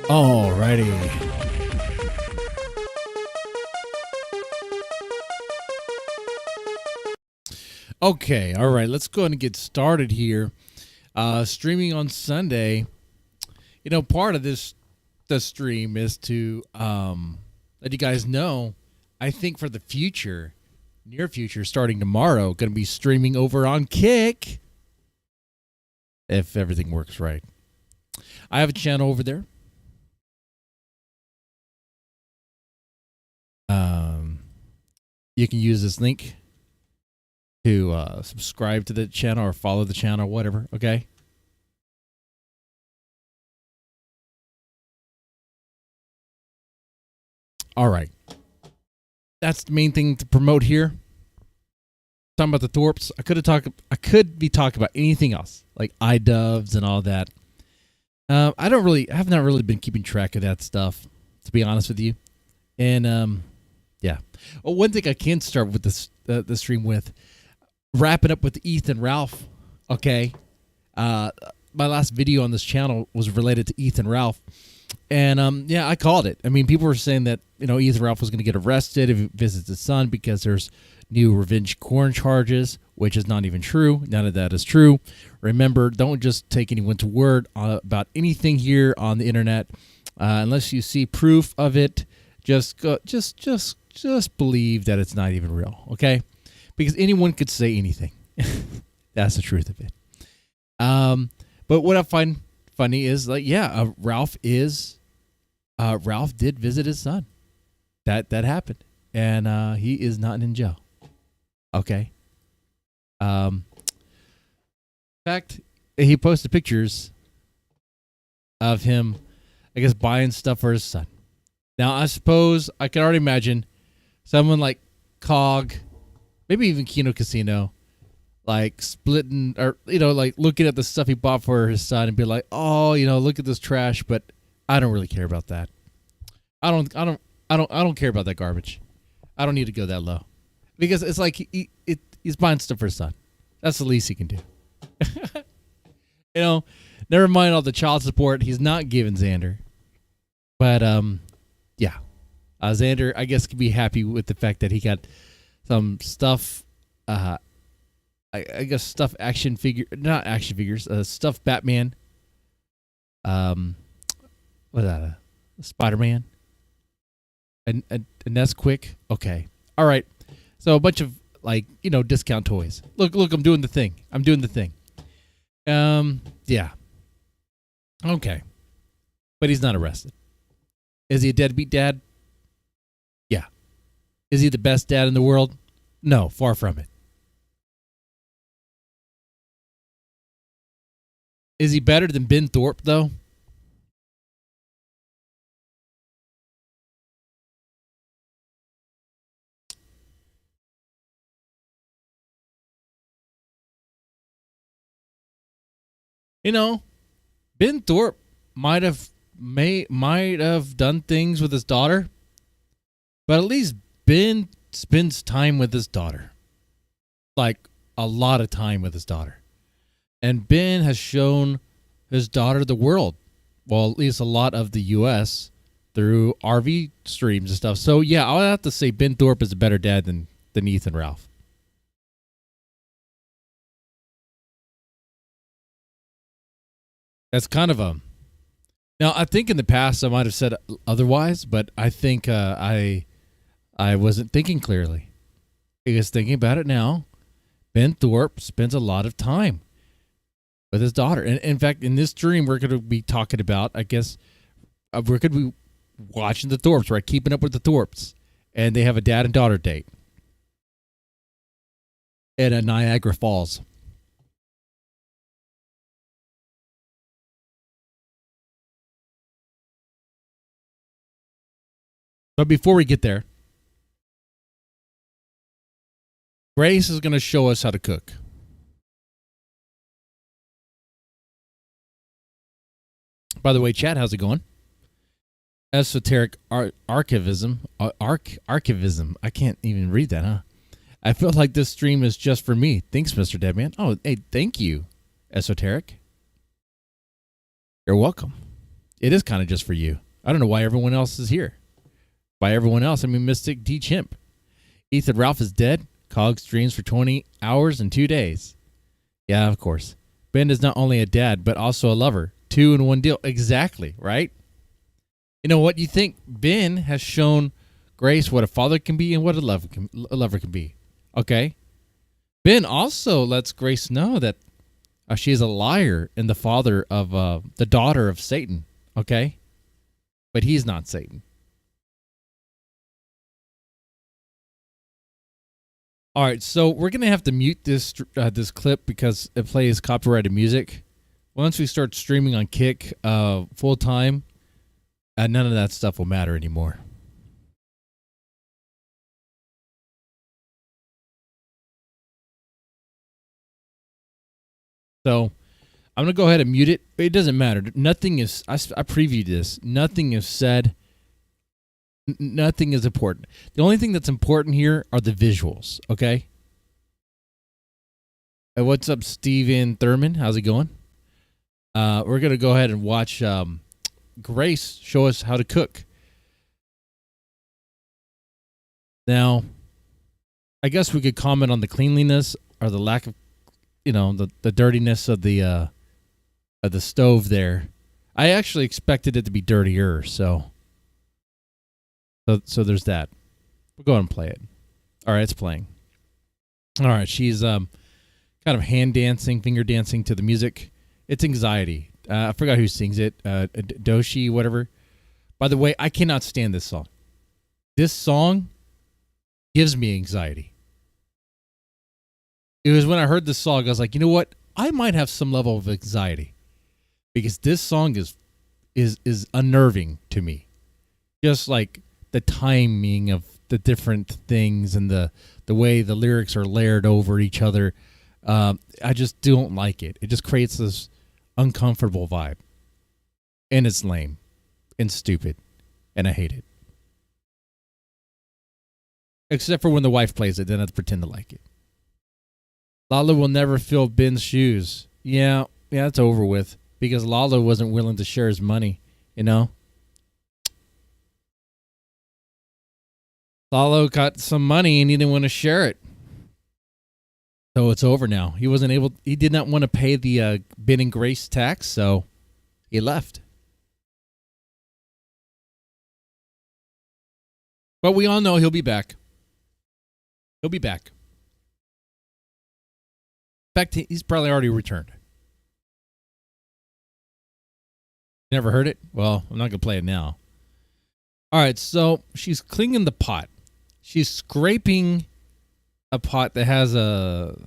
Alrighty. Okay, all right, let's go ahead and get started here. Streaming on Sunday. You know, part of the stream is to let you guys know, I think for the future, near future, starting tomorrow, going to be streaming over on Kick. If everything works right. I have a channel over there. You can use this link to subscribe to the channel or follow the channel, whatever, okay? All right. That's the main thing to promote here. Talking about the Thorps. I could be talking about anything else, like iDoves and all that. I have not really been keeping track of that stuff, to be honest with you. And yeah. Well, one thing I can start with the stream with, wrapping up with Ethan Ralph. Okay. My last video on this channel was related to Ethan Ralph. And yeah, I called it. I mean, people were saying that, you know, Ethan Ralph was going to get arrested if he visits his son because there's new revenge porn charges, which is not even true. None of that is true. Remember, don't just take anyone's word about anything here on the internet unless you see proof of it. Just believe that it's not even real, okay? Because anyone could say anything. That's the truth of it. But what I find funny is, like, yeah, Ralph did visit his son. That happened, and he is not in jail. Okay. In fact, he posted pictures of him, I guess, buying stuff for his son. Now, I suppose I can already imagine someone like Cog, maybe even Kino Casino, like splitting, or, you know, like looking at the stuff he bought for his son and be like, oh, you know, look at this trash, but I don't really care about that. I don't care about that garbage. I don't need to go that low. because it's like he's buying stuff for his son. That's the least he can do. Never mind all the child support he's not giving Xander. But yeah, Xander, I guess, could be happy with the fact that he got some stuff. I guess stuffed action figure, not action figures, stuffed Batman. What's that? Spider-Man. And Nesquik. Okay. All right. So a bunch of discount toys. Look, I'm doing the thing. Yeah. Okay. But he's not arrested. Is he a deadbeat dad? Yeah. Is he the best dad in the world? No, far from it. Is he better than Ben Thorpe, though? Ben Thorpe might have done things with his daughter, but at least Ben spends time with his daughter. Like, a lot of time with his daughter. And Ben has shown his daughter the world. Well, at least a lot of the U.S. through RV streams and stuff. So, yeah, I'll have to say Ben Thorpe is a better dad than Ethan Ralph. That's kind of a... Now, I think in the past I might have said otherwise, but I think I wasn't thinking clearly. Because thinking about it now, Ben Thorpe spends a lot of time with his daughter. And in fact, in this stream, we're going to be talking about, I guess, we're going to be watching the Thorps, right? Keeping up with the Thorps. And they have a dad and daughter date at Niagara Falls. But before we get there, Grace is going to show us how to cook. By the way, chat, how's it going? Esoteric archivism. Archivism. I can't even read that, huh? I feel like this stream is just for me. Thanks, Mr. Deadman. Oh, hey, thank you, Esoteric. You're welcome. It is kind of just for you. I don't know why everyone else is here. By everyone else, I mean Mystic D Chimp. Ethan Ralph is dead. Cog streams for 20 hours and 2 days. Yeah, of course. Ben is not only a dad, but also a lover. 2 in 1 deal. Exactly, right? You know what? You think Ben has shown Grace what a father can be and what a lover can be. Okay? Ben also lets Grace know that she is a liar and the father of the daughter of Satan. Okay? But he's not Satan. All right, so we're going to have to mute this clip because it plays copyrighted music. Once we start streaming on Kick full time, none of that stuff will matter anymore. So I'm going to go ahead and mute it. It doesn't matter. Nothing is, I previewed this. Nothing is said. Nothing is important. The only thing that's important here are the visuals, okay? Hey, what's up, Steven Thurman? How's it going? We're going to go ahead and watch Grace show us how to cook. Now, I guess we could comment on the cleanliness or the lack of, the dirtiness of the stove there. I actually expected it to be dirtier, so there's that. We'll go ahead and play it. All right, it's playing. All right, she's kind of hand dancing, finger dancing to the music. It's Anxiety. I forgot who sings it. Doshi, whatever. By the way, I cannot stand this song. This song gives me anxiety. It was when I heard this song, I was like, you know what? I might have some level of anxiety because this song is unnerving to me. Just like the timing of the different things and the way the lyrics are layered over each other. I just don't like it. It just creates this uncomfortable vibe. And it's lame and stupid. And I hate it. Except for when the wife plays it, then I have to pretend to like it. Lalo will never fill Ben's shoes. Yeah, it's over with. Because Lalo wasn't willing to share his money, you know? Lalo got some money and he didn't want to share it. So it's over now. He did not want to pay the Ben and Grace tax, so he left. But we all know he'll be back. He'll be back. In fact, he's probably already returned. Never heard it? Well, I'm not going to play it now. All right, so she's cleaning the pot. She's scraping a pot that has a...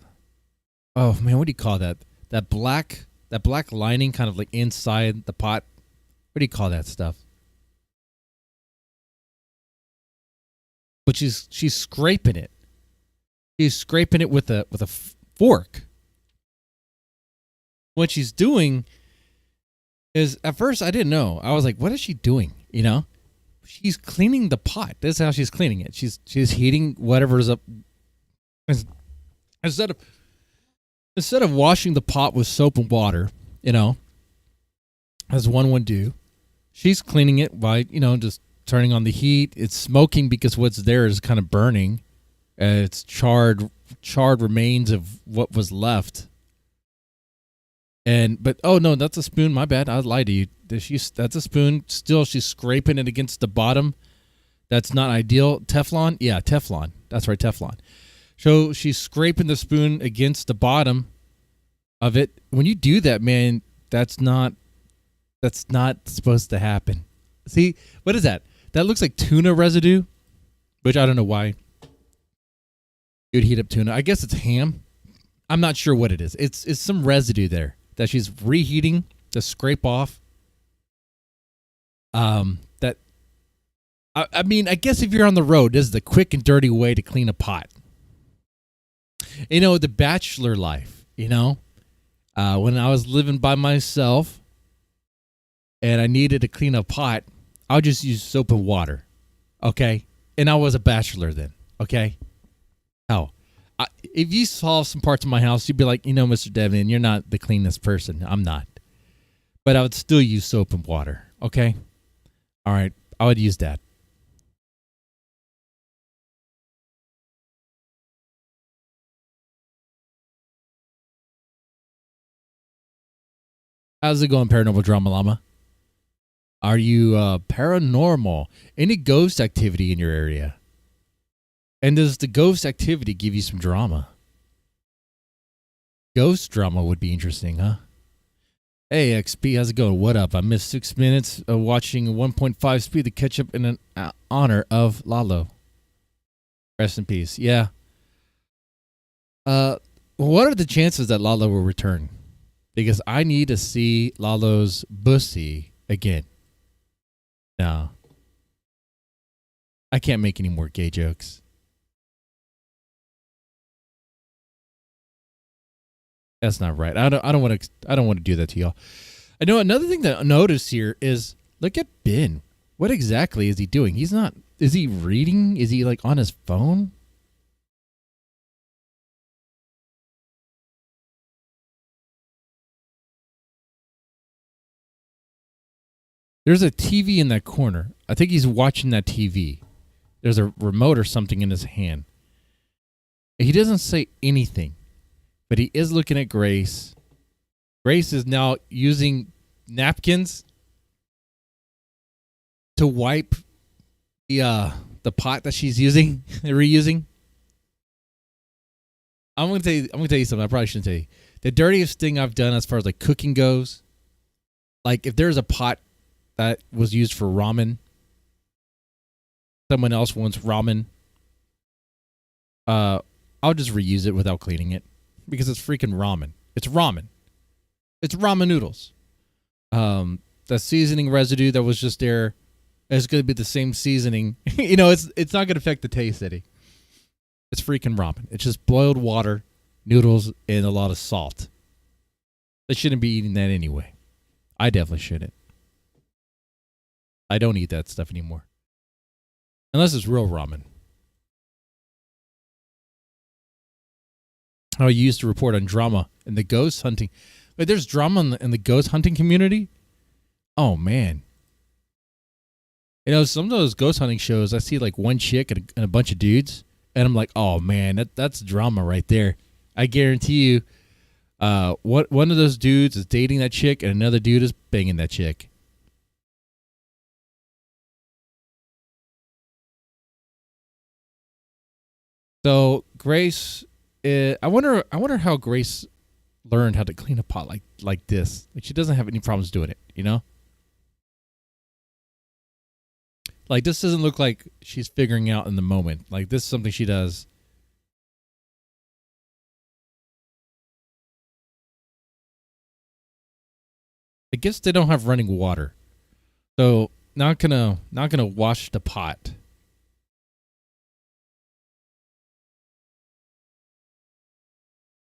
Oh, man, what do you call that? That black lining kind of like inside the pot. What do you call that stuff? But she's scraping it. She's scraping it with a fork. What she's doing is, at first I didn't know. I was like, what is she doing? You know? She's cleaning the pot. This is how she's cleaning it. She's heating whatever's up. Instead of washing the pot with soap and water, you know, as one would do, she's cleaning it by, you know, just turning on the heat. It's smoking because what's there is kind of burning. It's charred remains of what was left. But oh no, that's a spoon. My bad. I lied to you. That's a spoon. Still, she's scraping it against the bottom. That's not ideal. Teflon? Yeah, Teflon. That's right, Teflon. So she's scraping the spoon against the bottom of it. When you do that, man, that's not supposed to happen. See, what is that? That looks like tuna residue, which I don't know why you'd heat up tuna. I guess it's ham. I'm not sure what it is. It's some residue there that she's reheating to scrape off. I mean, I guess if you're on the road, this is the quick and dirty way to clean a pot. You know, the bachelor life, you know, when I was living by myself and I needed to clean a pot, I'll just use soap and water. Okay. And I was a bachelor then. Okay. How? If you saw some parts of my house, you'd be like, you know, Mr. Devin, you're not the cleanest person. I'm not. But I would still use soap and water. Okay. All right. I would use that. How's it going, Paranormal Drama Llama? Are you paranormal? Any ghost activity in your area? And does the ghost activity give you some drama? Ghost drama would be interesting, huh? Hey, XP, how's it going? What up? I missed 6 minutes of watching 1.5 speed to catch up in honor of Lalo. Rest in peace. Yeah. What are the chances that Lalo will return? Because I need to see Lalo's bussy again. No. I can't make any more gay jokes. That's not right. I don't want to do that to y'all. I know another thing that I noticed here is look at Ben. What exactly is he doing? Is he reading? Is he like on his phone? There's a TV in that corner. I think he's watching that TV. There's a remote or something in his hand. He doesn't say anything, but he is looking at Grace. Grace is now using napkins to wipe the pot that she's using, reusing. I'm gonna tell you something. I probably shouldn't tell you. The dirtiest thing I've done as far as like cooking goes, like if there's a pot that was used for ramen, someone else wants ramen, I'll just reuse it without cleaning it because it's freaking ramen. It's ramen. It's ramen noodles. The seasoning residue that was just there is going to be the same seasoning. You know, it's not going to affect the taste, Eddie. It's freaking ramen. It's just boiled water, noodles, and a lot of salt. They shouldn't be eating that anyway. I definitely shouldn't. I don't eat that stuff anymore. Unless it's real ramen. how you used to report on drama in the ghost hunting. But there's drama in the ghost hunting community. Oh man. You know, some of those ghost hunting shows, I see like one chick and a bunch of dudes, and I'm like, oh man, that's drama right there. I guarantee you, one of those dudes is dating that chick, and another dude is banging that chick. So Grace, I wonder how Grace learned how to clean a pot like this. Like she doesn't have any problems doing it, you know. Like, this doesn't look like she's figuring out in the moment. Like, this is something she does. I guess they don't have running water. So, not gonna wash the pot.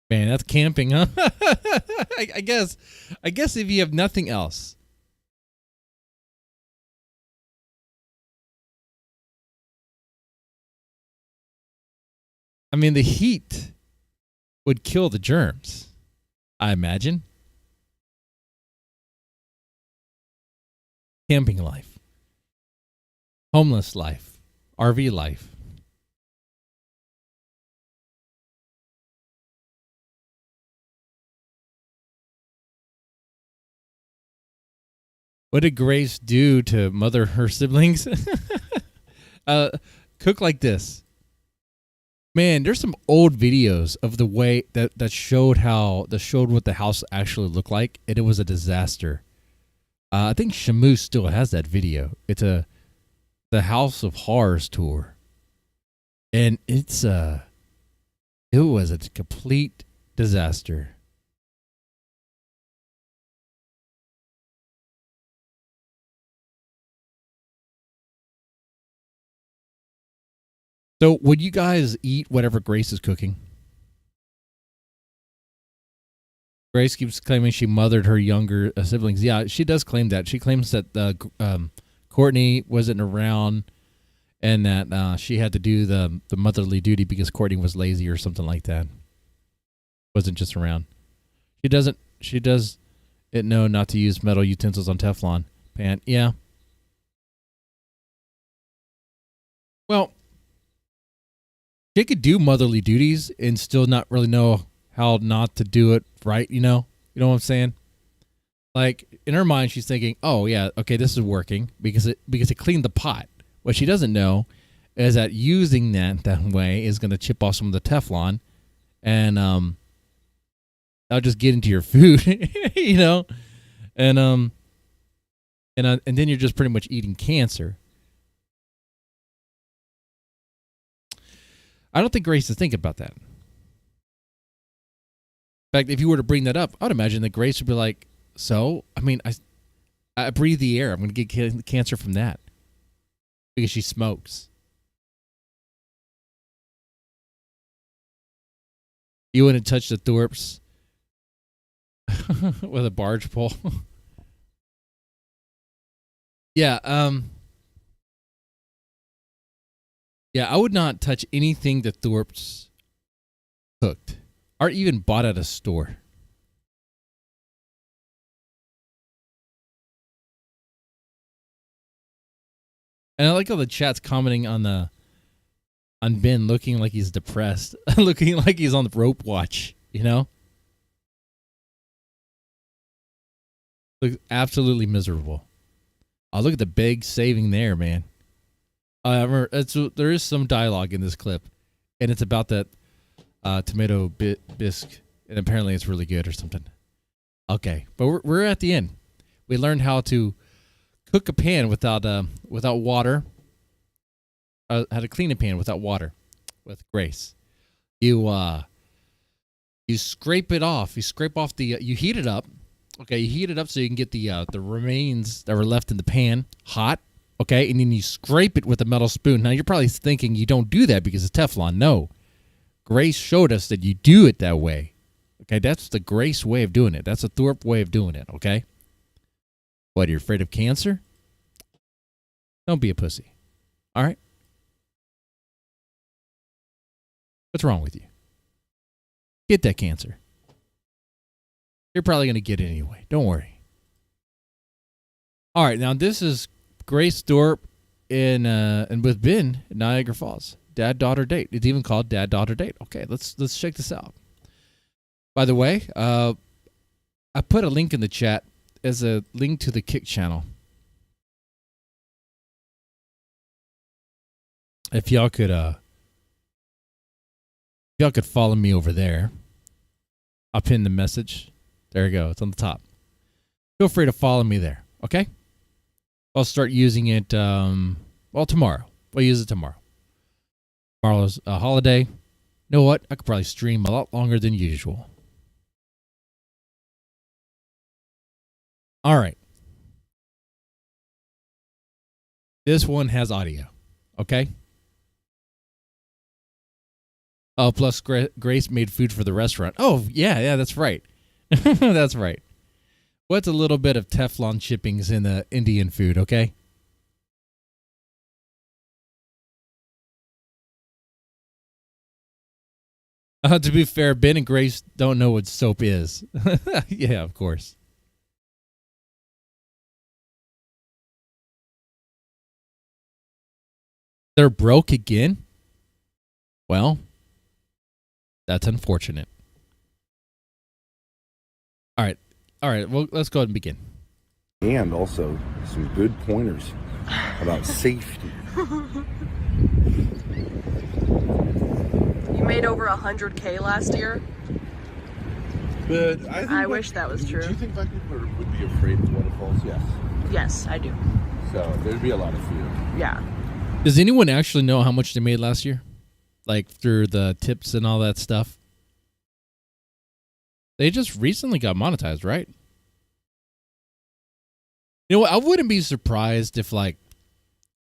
Man, that's camping, huh? I guess if you have nothing else. I mean, the heat would kill the germs, I imagine. Camping life. Homeless life. RV life. What did Grace do to mother her siblings? Cook like this. Man, there's some old videos of the way that showed what the house actually looked like, and it was a disaster. I think Shamu still has that video. It's the House of Horrors tour, and it was a complete disaster. So, would you guys eat whatever Grace is cooking? Grace keeps claiming she mothered her younger siblings. Yeah, she does claim that. She claims that Courtney wasn't around and that she had to do the motherly duty because Courtney was lazy or something like that. Wasn't just around. She does it know not to use metal utensils on Teflon pan. Yeah. Well, she could do motherly duties and still not really know how not to do it right, you know? You know what I'm saying? Like, in her mind, she's thinking, oh, yeah, okay, this is working because it cleaned the pot. What she doesn't know is that using that way is going to chip off some of the Teflon and that'll just get into your food, you know? And then you're just pretty much eating cancer. I don't think Grace is thinking about that. In fact, if you were to bring that up, I would imagine that Grace would be like, so, I mean, I breathe the air. I'm going to get cancer from that because she smokes. You wouldn't touch the Thorps with a barge pole. Yeah, I would not touch anything that Thorps cooked or even bought at a store. And I like how the chat's commenting on Ben looking like he's depressed, looking like he's on the rope watch, you know? Looks absolutely miserable. Oh, look at the big saving there, man. There is some dialogue in this clip, and it's about that tomato bisque, and apparently it's really good or something. Okay, but we're at the end. We learned how to cook a pan without water. How to clean a pan without water, with Grace. You scrape it off. You scrape off you heat it up. Okay, you heat it up so you can get the remains that were left in the pan hot. Okay, and then you scrape it with a metal spoon. Now, you're probably thinking you don't do that because it's Teflon. No. Grace showed us that you do it that way. Okay, that's the Grace way of doing it. That's the Thorpe way of doing it, okay? What, you're afraid of cancer? Don't be a pussy. All right? What's wrong with you? Get that cancer. You're probably going to get it anyway. Don't worry. All right, now this is Grace Thorpe and with Ben in Niagara Falls. Dad-daughter date. It's even called dad-daughter date. Okay, let's check this out. By the way, I put a link in the chat as a link to the Kick channel. If y'all could follow me over there. I'll pin the message. There you go. It's on the top. Feel free to follow me there. Okay? I'll start using it tomorrow. We'll use it tomorrow. Tomorrow's a holiday. You know what? I could probably stream a lot longer than usual. All right. This one has audio. Okay? Oh, plus Grace made food for the restaurant. Oh, yeah, that's right. That's right. What's a little bit of Teflon chippings in the Indian food, okay? To be fair, Ben and Grace don't know what soap is. Yeah, of course. They're broke again? Well, that's unfortunate. All right. Well, let's go ahead and begin. And also some good pointers about safety. You made over 100K last year. But I wish that was true. Do you think black people would be afraid of waterfalls? Yes. Yes, I do. So there'd be a lot of fear. Yeah. Does anyone actually know how much they made last year? Like through the tips and all that stuff? They just recently got monetized, right? You know what? I wouldn't be surprised if, like,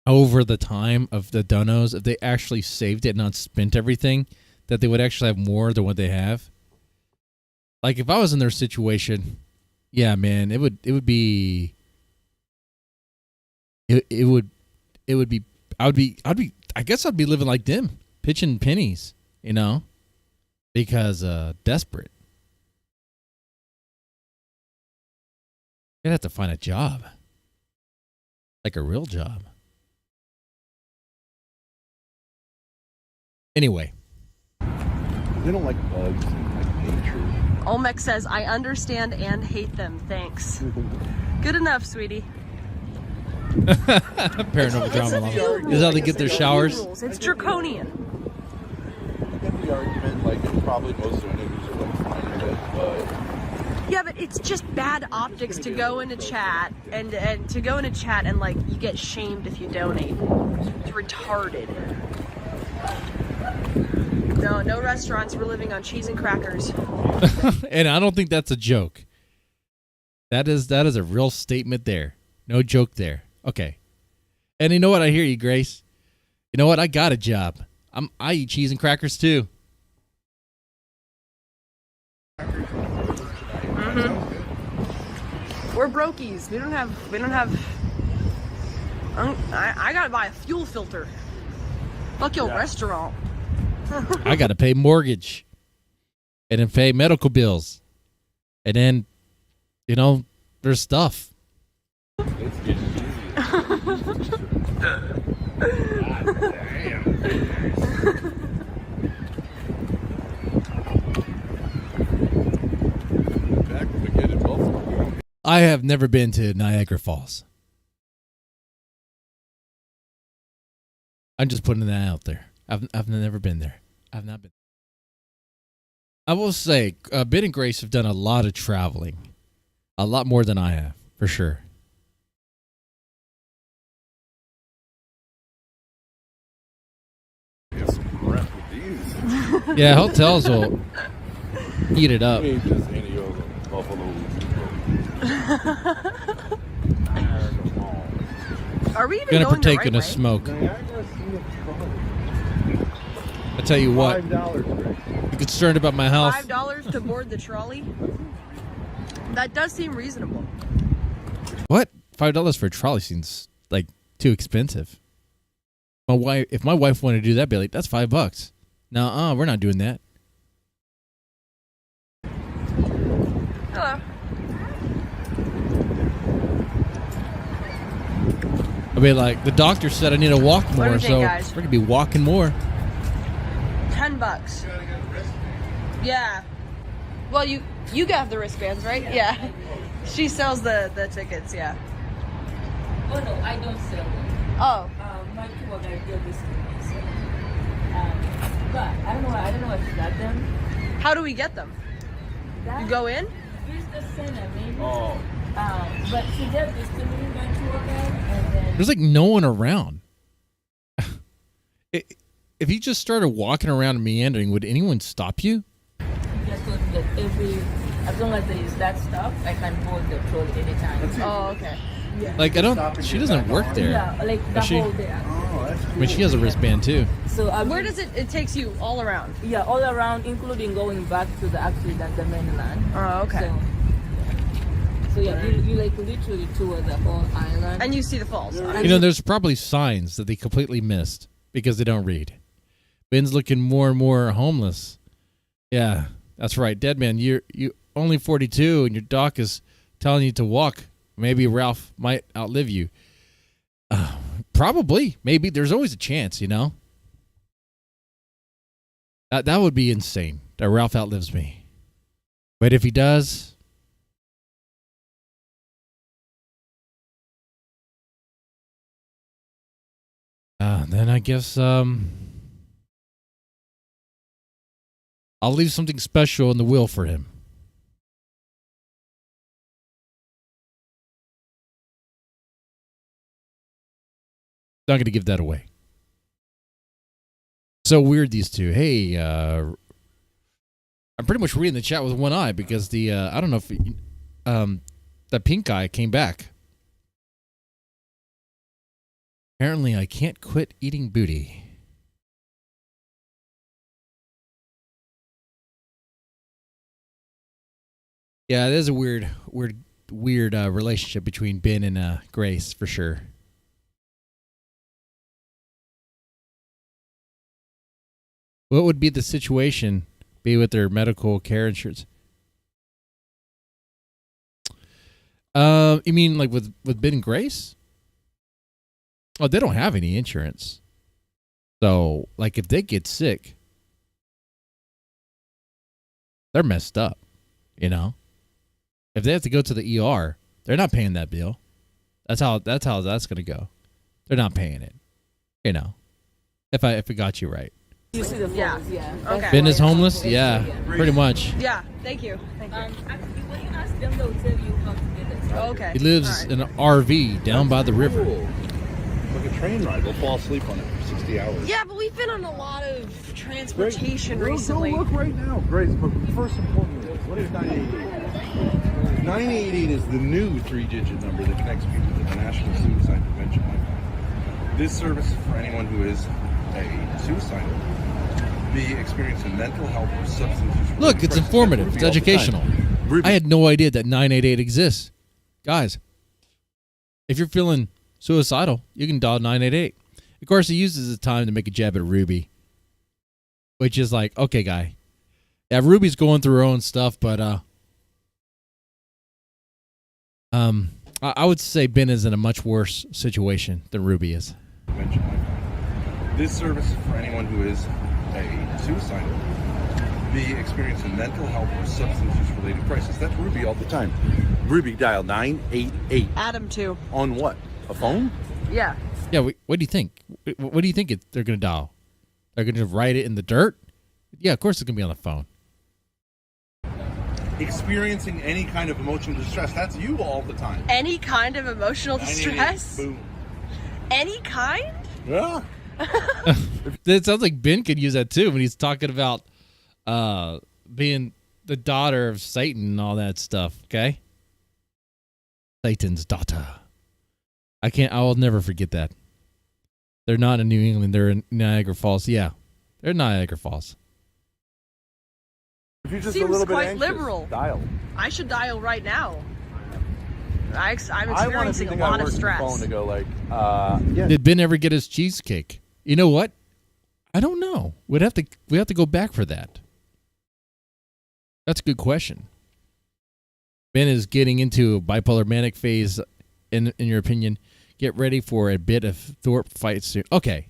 over the time of the donos, if they actually saved it and not spent everything, that they would actually have more than what they have. Like, if I was in their situation, yeah, man, it would be I guess I'd be living like them, pitching pennies, you know, because desperate. You'd have to find a job, like a real job. Anyway, They don't like bugs and like nature. Olmec says, I understand and hate them. Thanks. Good enough, sweetie. paranormal drama. Is how they get their showers. It's draconian. I get the argument, like, probably most donations are like fine with it, but Yeah, but it's just bad optics to go into chat and to go into chat and, like, you get shamed if you donate. It's retarded. No restaurants. We're living on cheese and crackers. And I don't think that's a joke. That is a real statement there. No joke there. Okay. And you know what? I hear you, Grace. You know what? I got a job. I eat cheese and crackers too. Mm-hmm. We're brokies. We don't have. I gotta buy a fuel filter. Fuck your restaurant. I gotta pay mortgage, and then pay medical bills, and then, you know, there's stuff. it's getting easier. Back when we get in Buffalo. I have never been to Niagara Falls. I'm just putting that out there. I've never been there. I've not been. I will say, Ben and Grace have done a lot of traveling. A lot more than I have, for sure. Get some crap with these. Yeah, hotels will eat it up. I mean, just any other Buffalo. Are we even Gonna going the partake right in a way? smoke. Niagara Scenic Trolley. I tell you what, $5, you concerned about my health? $5 to board the trolley? That does seem reasonable. What? $5 for a trolley seems like too expensive. If my wife wanted to do that, I'd be like, that's $5. No, we're not doing that. I mean, like the doctor said, I need to walk What do more, you think, so guys? we're gonna be walking more. $10. Yeah. Well, you got the wristbands, right? Yeah. She sells the tickets. Yeah. Oh no, I don't sell them. Oh. My tour guide gave this to me. So, but I don't know if she got them. How do we get them? You go in? Here's the center, maybe. Oh. But she gave this to me, my tour guide, and then There's like no one around. If you just started walking around and meandering, would anyone stop you? you just told me that as long as there is that stuff, I can board the trolley anytime. Oh, okay. Yeah. Like I don't. She doesn't work there. Yeah, like the Does she? whole day. Oh, that's cool. I mean, she has a wristband too. So Where does it takes you all around? Yeah, all around, including going back to the mainland. Oh, okay. So yeah, you like literally tour the whole island. And you see the falls. You know, there's probably signs that they completely missed because they don't read. Ben's looking more and more homeless. Yeah, that's right. Dead man, you only 42 and your doc is telling you to walk. Maybe Ralph might outlive you. Probably. Maybe. There's always a chance, you know? That would be insane that Ralph outlives me. But if he does, then I guess I'll leave something special in the will for him. Not going to give that away. So weird, these two. Hey, I'm pretty much reading the chat with one eye because the I don't know if that pink guy came back. Apparently, I can't quit eating booty. Yeah, there's a weird relationship between Ben and Grace for sure. What would be the situation be with their medical care insurance? You mean like with Ben and Grace? Oh, they don't have any insurance. So, like if they get sick, they're messed up, you know? If they have to go to the ER, they're not paying that bill. That's how that's going to go. They're not paying it. You know. If it got you right. You see the falls, yeah. Okay. Ben is homeless? Yeah, pretty much. Yeah. Thank you. Thank you. Actually, when you ask them, they'll tell you how to get it. Okay. He lives All right. in an RV down by the river. Cool. Like a train ride. We'll fall asleep on it for 60 hours. Yeah, but we've been on a lot of transportation recently. Go look right now. Grace, but first importantly, what is 988? 988 is the new 3-digit number that connects people to the National Suicide Prevention Lifeline. This service is for anyone who is a suicidal, be experiencing mental health or substance use. Look, it's informative. It's educational. I had no idea that 988 exists. Guys, if you're feeling suicidal, you can dial 988. Of course, he uses the time to make a jab at Ruby, which is like, okay, guy. Yeah, Ruby's going through her own stuff, but I would say Ben is in a much worse situation than Ruby is. This service is for anyone who is a suicidal, be experiencing mental health or substance use related crisis. That's Ruby all the time. Ruby, dial 988. Adam too. On what? A phone? Yeah. Yeah, what do you think? What do you think they're going to dial? They're going to write it in the dirt? Yeah, of course it's going to be on the phone. Experiencing any kind of emotional distress. That's you all the time. Any kind of emotional 988, distress? boom. Any kind? Yeah. It sounds like Ben could use that too when he's talking about being the daughter of Satan and all that stuff, okay? Satan's daughter. I will never forget that. They're not in New England, they're in Niagara Falls. Yeah, they're in Niagara Falls. If you're just Seems a little bit quite anxious, liberal. dial. I should dial right now. I'm I want experiencing a lot of stress. phone to go like, yeah. Did Ben ever get his cheesecake? You know what? I don't know. We have to go back for that. That's a good question. Ben is getting into a bipolar manic phase, in your opinion. Get ready for a bit of Thorpe fight soon. Okay.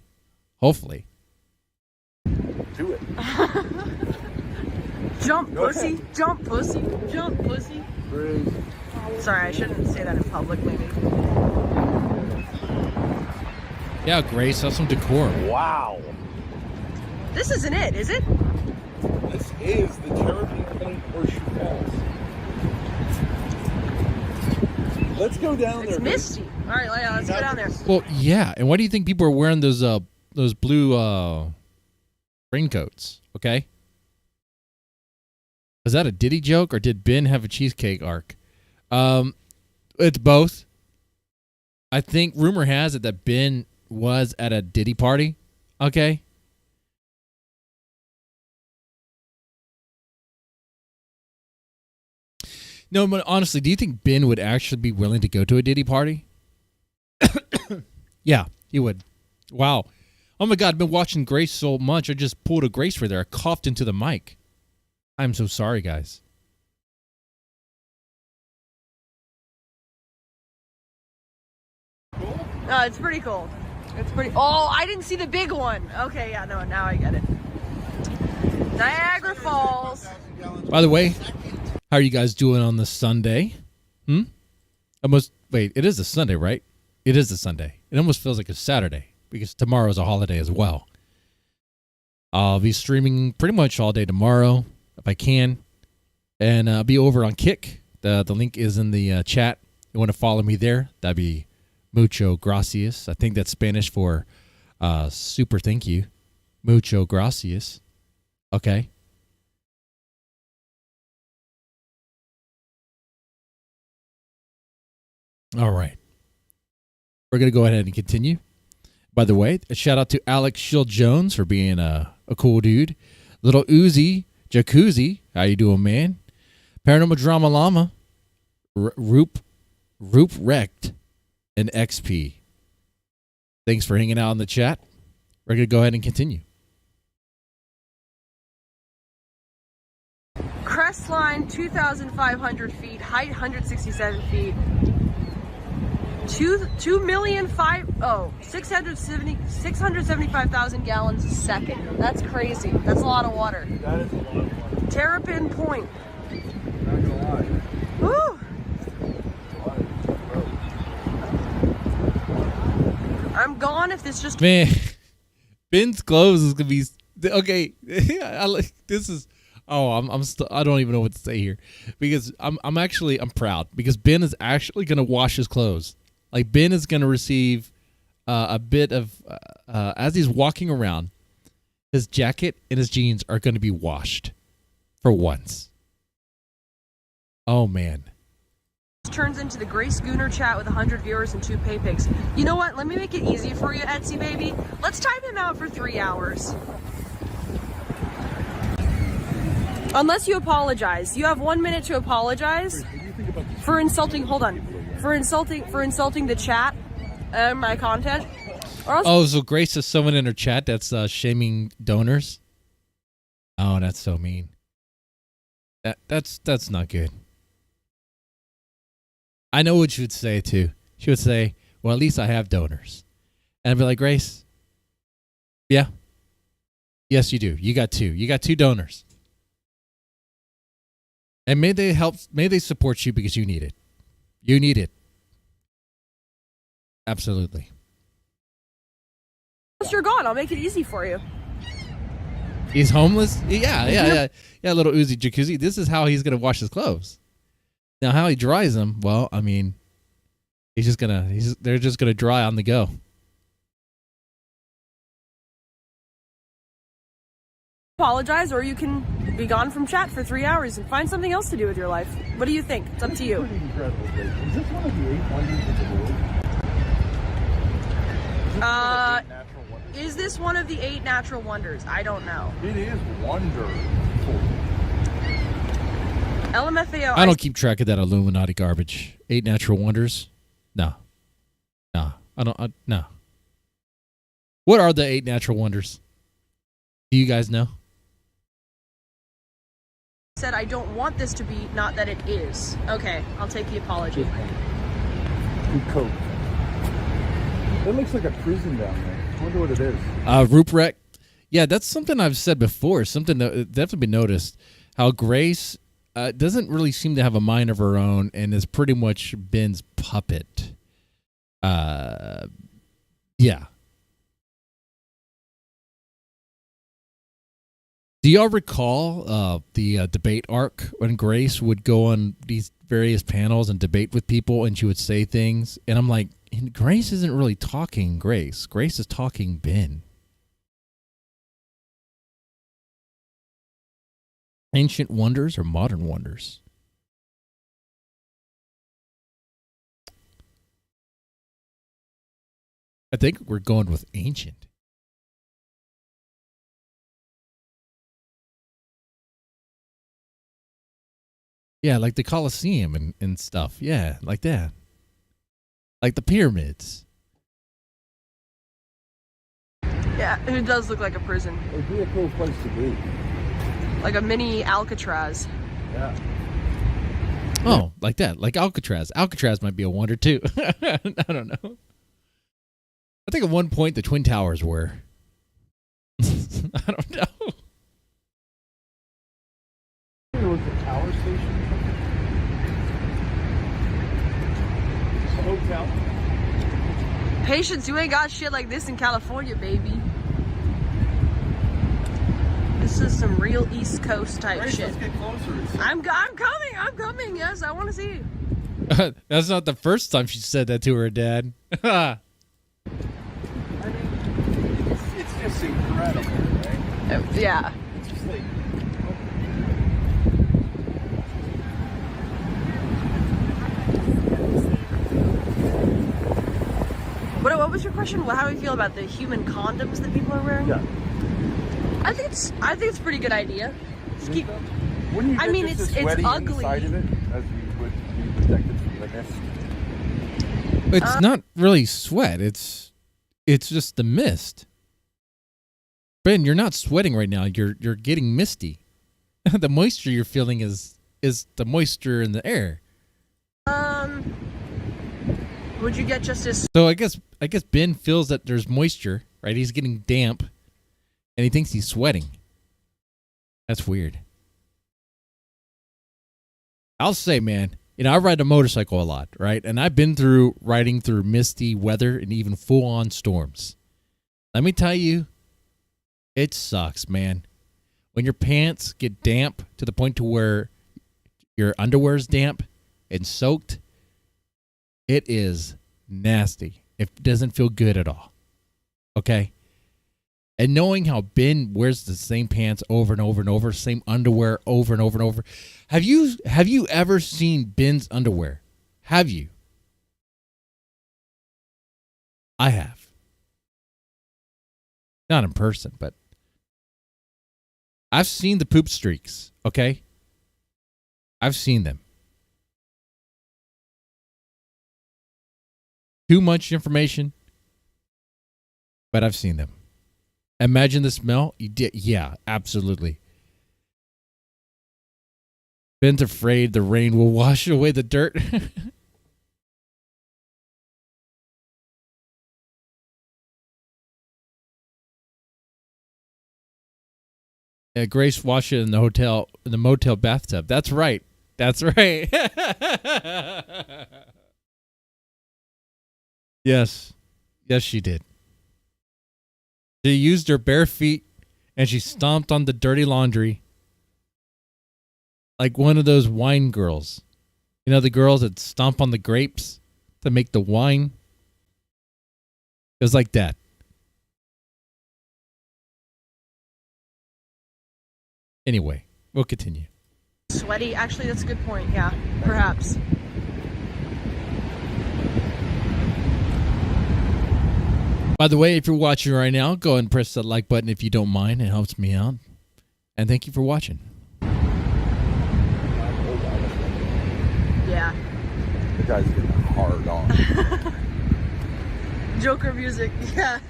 Hopefully. Do it. Jump, Go pussy. ahead. Jump, pussy. Jump, pussy. Grace. Sorry, I shouldn't say that in public, maybe. Yeah, Grace, have some decorum. Wow. This isn't it, is it? This is the Terrapin Point Horseshoe Falls. Let's go down there. It's misty. All right, yeah, let's go down there. Well, yeah. And why do you think people are wearing those blue raincoats? Okay. Was that a Diddy joke, or did Ben have a cheesecake arc? It's both. I think rumor has it that Ben was at a Diddy party. Okay. No, but honestly, do you think Ben would actually be willing to go to a Diddy party? Yeah, he would. Wow. Oh my God, I've been watching Grace so much, I just pulled a Grace for there. I coughed into the mic. I'm so sorry, guys. It's pretty cool. It's pretty. Oh, I didn't see the big one. Okay, yeah, no, now I get it. Niagara Falls. By the way, how are you guys doing on this Sunday? Wait, it is a Sunday, right? It is a Sunday. It almost feels like a Saturday because tomorrow is a holiday as well. I'll be streaming pretty much all day tomorrow if I can. And I'll be over on Kick. The link is in the chat. You want to follow me there? That'd be mucho gracias. I think that's Spanish for super thank you. Mucho gracias. Okay. All right. We're going to go ahead and continue. By the way, a shout out to Alex Shield Jones for being a cool dude. Little Uzi, Jacuzzi. How you doing, man? Paranormal Drama Llama. Roop Wrecked. And XP. Thanks for hanging out in the chat. We're going to go ahead and continue. Crest line 2,500 feet, height 167 feet. 675,000 gallons a second. That's crazy. That's a lot of water. That is a lot of fun. Terrapin Point. Not gonna lie. Woo! I'm gone if this just. Man, Ben's clothes is gonna be okay. I like this is. Oh, I don't even know what to say here because I'm proud because Ben is actually gonna wash his clothes. Like Ben is gonna receive a bit of as he's walking around, his jacket and his jeans are gonna be washed for once. Oh man. Turns into the Grace Gooner chat with 100 viewers and 2 pay pigs. You know what? Let me make it easy for you, Etsy baby. Let's time him out for 3 hours. Unless you apologize. You have 1 minute to apologize for insulting. Hold on. For insulting the chat and my content. Or else Oh, so Grace is someone in her chat that's shaming donors. Oh, that's so mean. That's not good. I know what she would say too. She would say, "Well, at least I have donors," and I'd be like, "Grace, yeah, yes, you do. You got 2. You got 2 donors, and may they help. May they support you because you need it. You need it. Absolutely." once you're gone, I'll make it easy for you. He's homeless. Yeah. Little Uzi Jacuzzi. This is how he's gonna wash his clothes. Now, how he dries them? Well, I mean, they're just gonna dry on the go. Apologize, or you can be gone from chat for 3 hours and find something else to do with your life. What do you think? It's up to you. Pretty incredible place. Is this one of the 8 wonders of the world? Is this one of the 8 natural wonders? I don't know. It is wonderful. LMFAO. I don't keep track of that Illuminati garbage. 8 natural wonders? No. I don't. No. What are the 8 natural wonders? Do you guys know? Said I don't want this to be, not that it is. Okay, I'll take the apology. Coke. It looks like a prison down there. I wonder what it is. Ruprecht. Yeah, that's something I've said before. Something that definitely been noticed. How Grace doesn't really seem to have a mind of her own and is pretty much Ben's puppet. Yeah. Do y'all recall the debate arc when Grace would go on these various panels and debate with people and she would say things? And I'm like, Grace isn't really talking Grace. Grace is talking Ben. Ancient wonders or modern wonders? I think we're going with ancient. Yeah, like the Colosseum and stuff. Yeah, like that. Like the pyramids. Yeah, it does look like a prison. It'd be a cool place to be. Like a mini Alcatraz. Yeah. Oh, like that. Like Alcatraz. Alcatraz might be a wonder too. I don't know. I think at one point the Twin Towers were. I don't know. There was a tower station. A hotel. Patience, you ain't got shit like this in California, baby. This is some real East Coast type Grace, shit. let's get closer. I'm coming. Yes, I want to see you. That's not the first time she said that to her dad. I mean, it's just incredible, right? Yeah. It's just like. What was your question? How do you feel about the human condoms that people are wearing? Yeah. I think it's a pretty good idea. Just keep. Wouldn't you I get mean, just it's as sweaty ugly. inside of it as you would be protected from the mist? It's not really sweat. It's just the mist. Ben, you're not sweating right now. You're getting misty. The moisture you're feeling is the moisture in the air. Would you get just as? So I guess Ben feels that there's moisture, right? He's getting damp, and he thinks he's sweating. That's weird. I'll say, man, I ride a motorcycle a lot, right? And I've been through riding through misty weather and even full-on storms. Let me tell you, it sucks, man. When your pants get damp to the point to where your underwear is damp and soaked, it is nasty. It doesn't feel good at all. Okay? And knowing how Ben wears the same pants over and over and over, same underwear over and over and over. Have you ever seen Ben's underwear? Have you? I have. Not in person, but I've seen the poop streaks, okay? I've seen them. Too much information, but I've seen them. Imagine the smell. You did, yeah, absolutely. Ben's afraid the rain will wash away the dirt. Yeah, Grace washed it in the motel bathtub. That's right. That's right. Yes. Yes, she did. She used her bare feet and she stomped on the dirty laundry like one of those wine girls. You know, the girls that stomp on the grapes to make the wine? It was like that. Anyway, we'll continue. Sweaty. Actually, that's a good point. Yeah, perhaps. By the way, if you're watching right now, go ahead and press that like button if you don't mind. It helps me out. And thank you for watching. Yeah. The guy's getting hard on. Joker music. Yeah.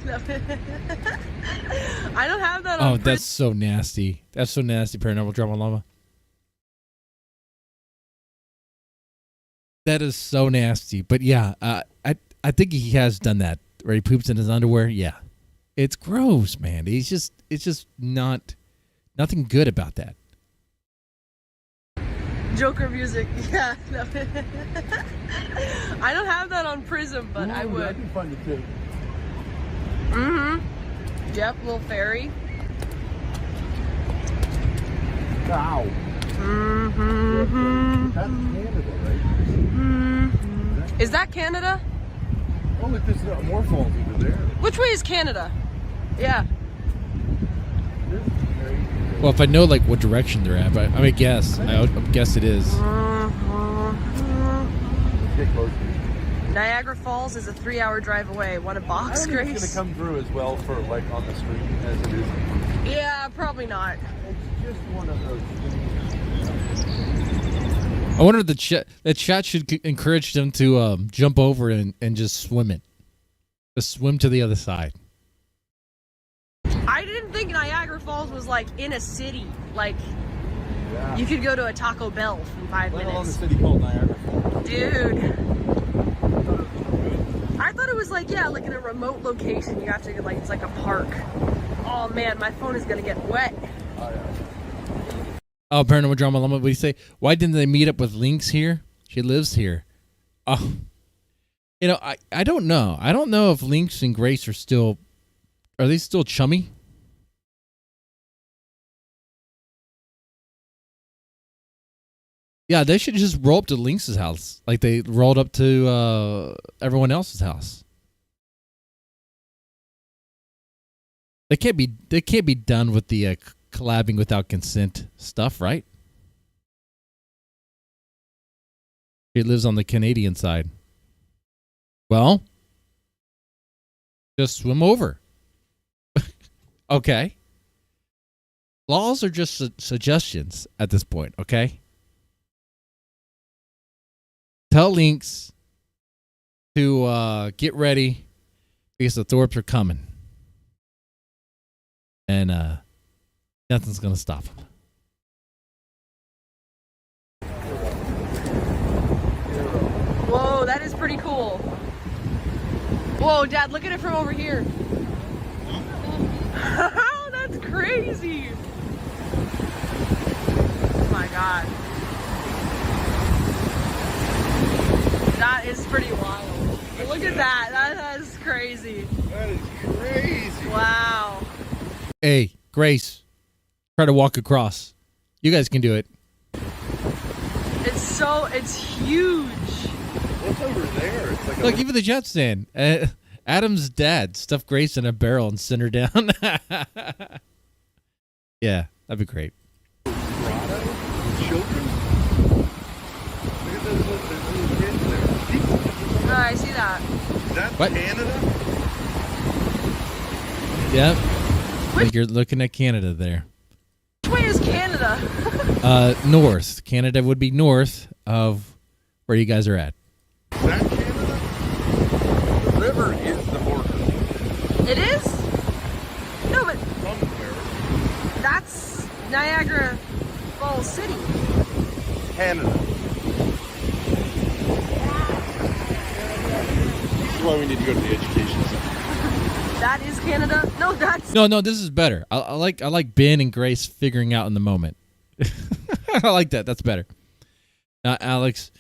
I don't have that on. Oh, that's so nasty. That's so nasty, Paranormal Drama Llama. That is so nasty. But yeah, I think he has done that where he poops in his underwear. Yeah, it's gross, man. It's just not nothing good about that. Joker music. Yeah. No. I don't have that on Prism, but I would. That'd be fun to do. Mm-hmm. Yep, little fairy. Wow. Mm-hmm. That's Canada, right? Mm-hmm. Is that Canada? Oh, look, there's more falls over there. Which way is Canada? Yeah. This is crazy. Well, if I know like what direction they're at, but I mean, guess I would guess it is. Get closer. Niagara Falls is a 3-hour drive away. What a box, I don't think Grace. it's gonna come through as well for like on the screen as it is. Yeah, probably not. It's just one of those things. I wonder if the chat should encourage them to jump over and just swim it. Just swim to the other side. I didn't think Niagara Falls was like in a city. Like, Yeah. you could go to a Taco Bell in 5 Let alone a minutes. city called Niagara Falls. Dude. I thought it was like, yeah, like in a remote location. You have to, like, it's like a park. Oh man, my phone is gonna get wet. Oh, yeah. Oh, Paranormal Drama Llama, what do you say? Why didn't they meet up with Lynx here? She lives here. Oh, you know, I don't know. I don't know if Lynx and Grace are they still chummy? Yeah, they should just roll up to Lynx's house like they rolled up to everyone else's house. They can't be done with the collabing without consent stuff, right? She lives on the Canadian side. Well, just swim over. Okay. Laws are just suggestions at this point, okay? Tell Lynx to get ready because the Thorps are coming. And nothing's going to stop them. Whoa, that is pretty cool. Whoa, Dad, look at it from over here. That's crazy. Oh my God. That is pretty wild. Look at that. That is crazy. That is crazy. Wow. Hey, Grace, try to walk across. You guys can do it. It's huge. What's over there? It's like Look, even the jet stand. Adam's dad stuffed Grace in a barrel and sent her down. Yeah, that'd be great. grotto with children. Look at those little kids there. People. Oh, I see that. That's What? Canada? Yep. Like you're looking at Canada there. Which way is Canada? North. Canada would be north of where you guys are at. Is that Canada? The river is the border. It is? No, but Somewhere. that's Niagara Falls City. Canada. This is why we need to go to the education center. That is Canada? No, that's... No, this is better. I like Ben and Grace figuring out in the moment. I like that. That's better. Now, Alex,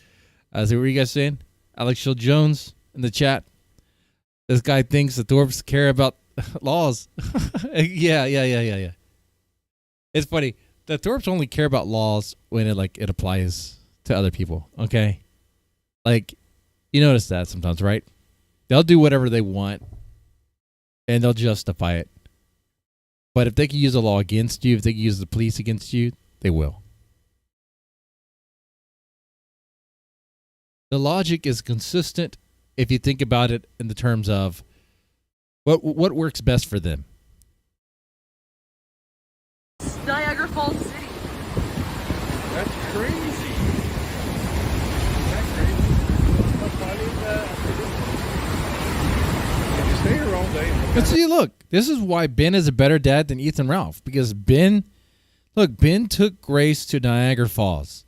see what are you guys saying? Alex Shield Jones in the chat. This guy thinks the Thorps care about laws. Yeah. It's funny. The Thorps only care about laws when it applies to other people. Okay, like you notice that sometimes, right? They'll do whatever they want, and they'll justify it. But if they can use a law against you, if they can use the police against you, they will. The logic is consistent if you think about it in the terms of what works best for them. Niagara Falls City. That's crazy. Is that crazy? How funny is that? If you stay here all day and look But at see, look, this is why Ben is a better dad than Ethan Ralph. Because Ben took Grace to Niagara Falls.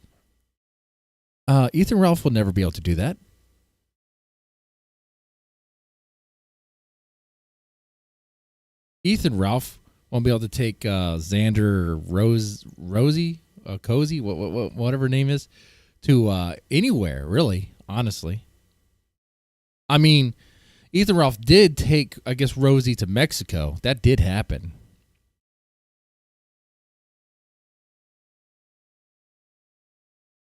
Ethan Ralph will never be able to do that. Ethan Ralph won't be able to take Xander Rosie, Cozy, whatever her name is, to anywhere, really, honestly. I mean, Ethan Ralph did take, I guess, Rosie to Mexico. That did happen.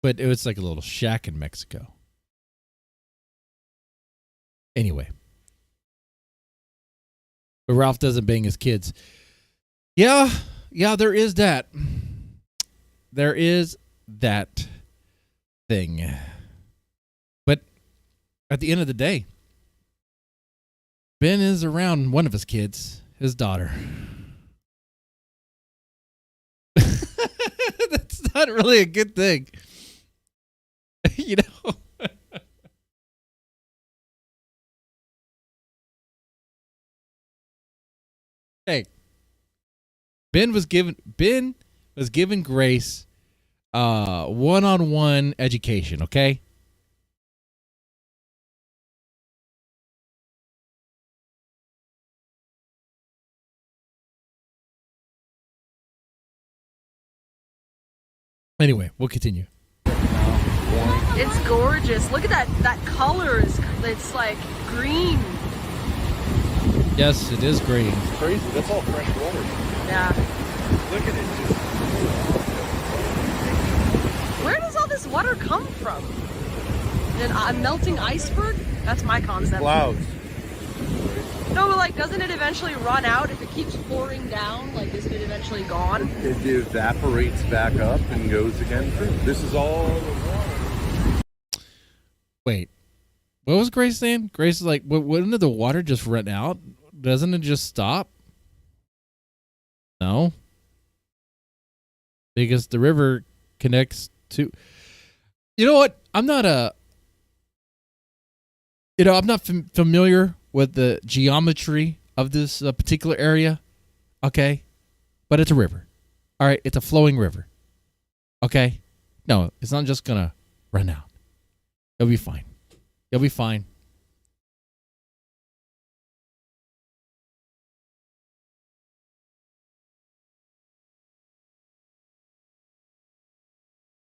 But it was like a little shack in Mexico. Anyway. But Ralph doesn't bang his kids. Yeah, there is that. There is that thing. But at the end of the day, Ben is around one of his kids, his daughter. That's not really a good thing. You know? Hey, Ben was given Grace one-on-one education, okay? Anyway, we'll continue. It's gorgeous. Look at that color. It's like green. Yes, it is green. It's crazy. That's all fresh water. Yeah. Look at it. Where does all this water come from? A melting iceberg? That's my concept. Clouds. No, but like, doesn't it eventually run out if it keeps pouring down? Like, isn't it eventually gone? It evaporates back up and goes again through. This is all the water. Wait, what was Grace saying? Grace is like, wouldn't the water just run out? Doesn't it just stop? No. Because the river connects to... You know what? I'm not familiar with the geometry of this particular area. Okay? But it's a river. All right? It's a flowing river. Okay? No, it's not just going to run out. It'll be fine. It'll be fine.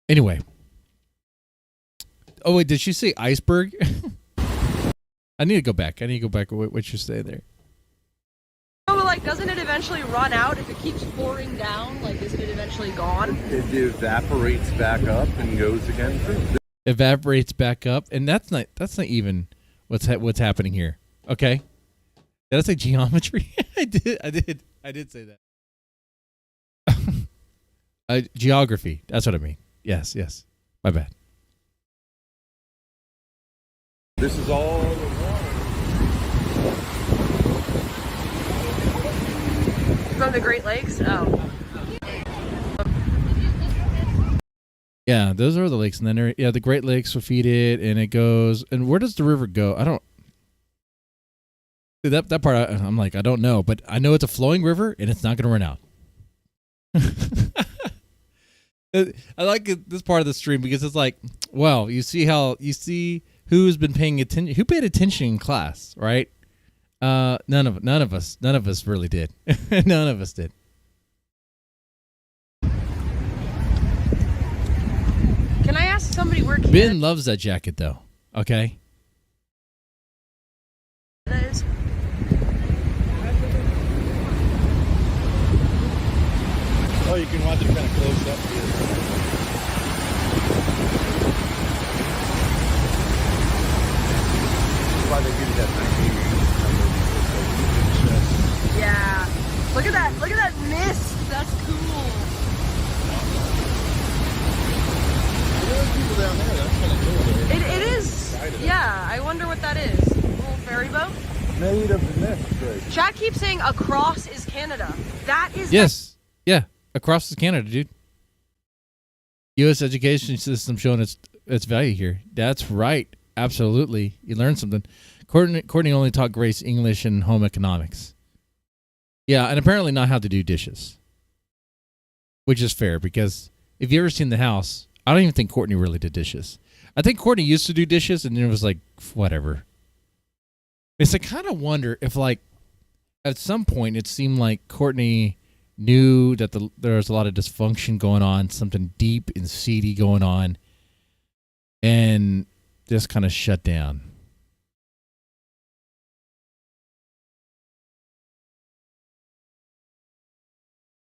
Anyway. Oh, wait, did she say iceberg? I need to go back. What you say there. No, but like, doesn't it eventually run out if it keeps pouring down? Like, isn't it eventually gone? It evaporates back up and goes again through. Evaporates back up, and that's not even what's happening here. Okay, did I say geometry? I did say that. Geography. That's what I mean. Yes. My bad. This is all the water. From the Great Lakes? Oh. Yeah, those are the lakes, and then the Great Lakes will feed it, and it goes. And where does the river go? I don't. That part, I'm like, I don't know, but I know it's a flowing river, and it's not going to run out. I like this part of the stream because it's like, well, you see who's been paying attention, who paid attention in class, right? None of us really did. None of us did. Can I ask somebody where Canada Ben loves that jacket, though. Okay. is? Oh, you can watch it kind of close up here. That's why they give you that 1980s. Yeah. Look at that mist. That's cool. There's people down there. That's kind of cool. It is. Yeah, I wonder what that is. A little ferry boat? Made of the mist, right? Chat keeps saying across is Canada. That is Yes. Yeah. Across is Canada, dude. U.S. education system showing its value here. That's right. Absolutely. You learned something. Courtney only taught Grace English and home economics. Yeah, and apparently not how to do dishes. Which is fair, because if you ever seen the house, I don't even think Courtney really did dishes. I think Courtney used to do dishes, and then it was like, whatever. It's I kind of wonder if, like, At some point, it seemed like Courtney knew that there was a lot of dysfunction going on, something deep and seedy going on, and just kind of shut down.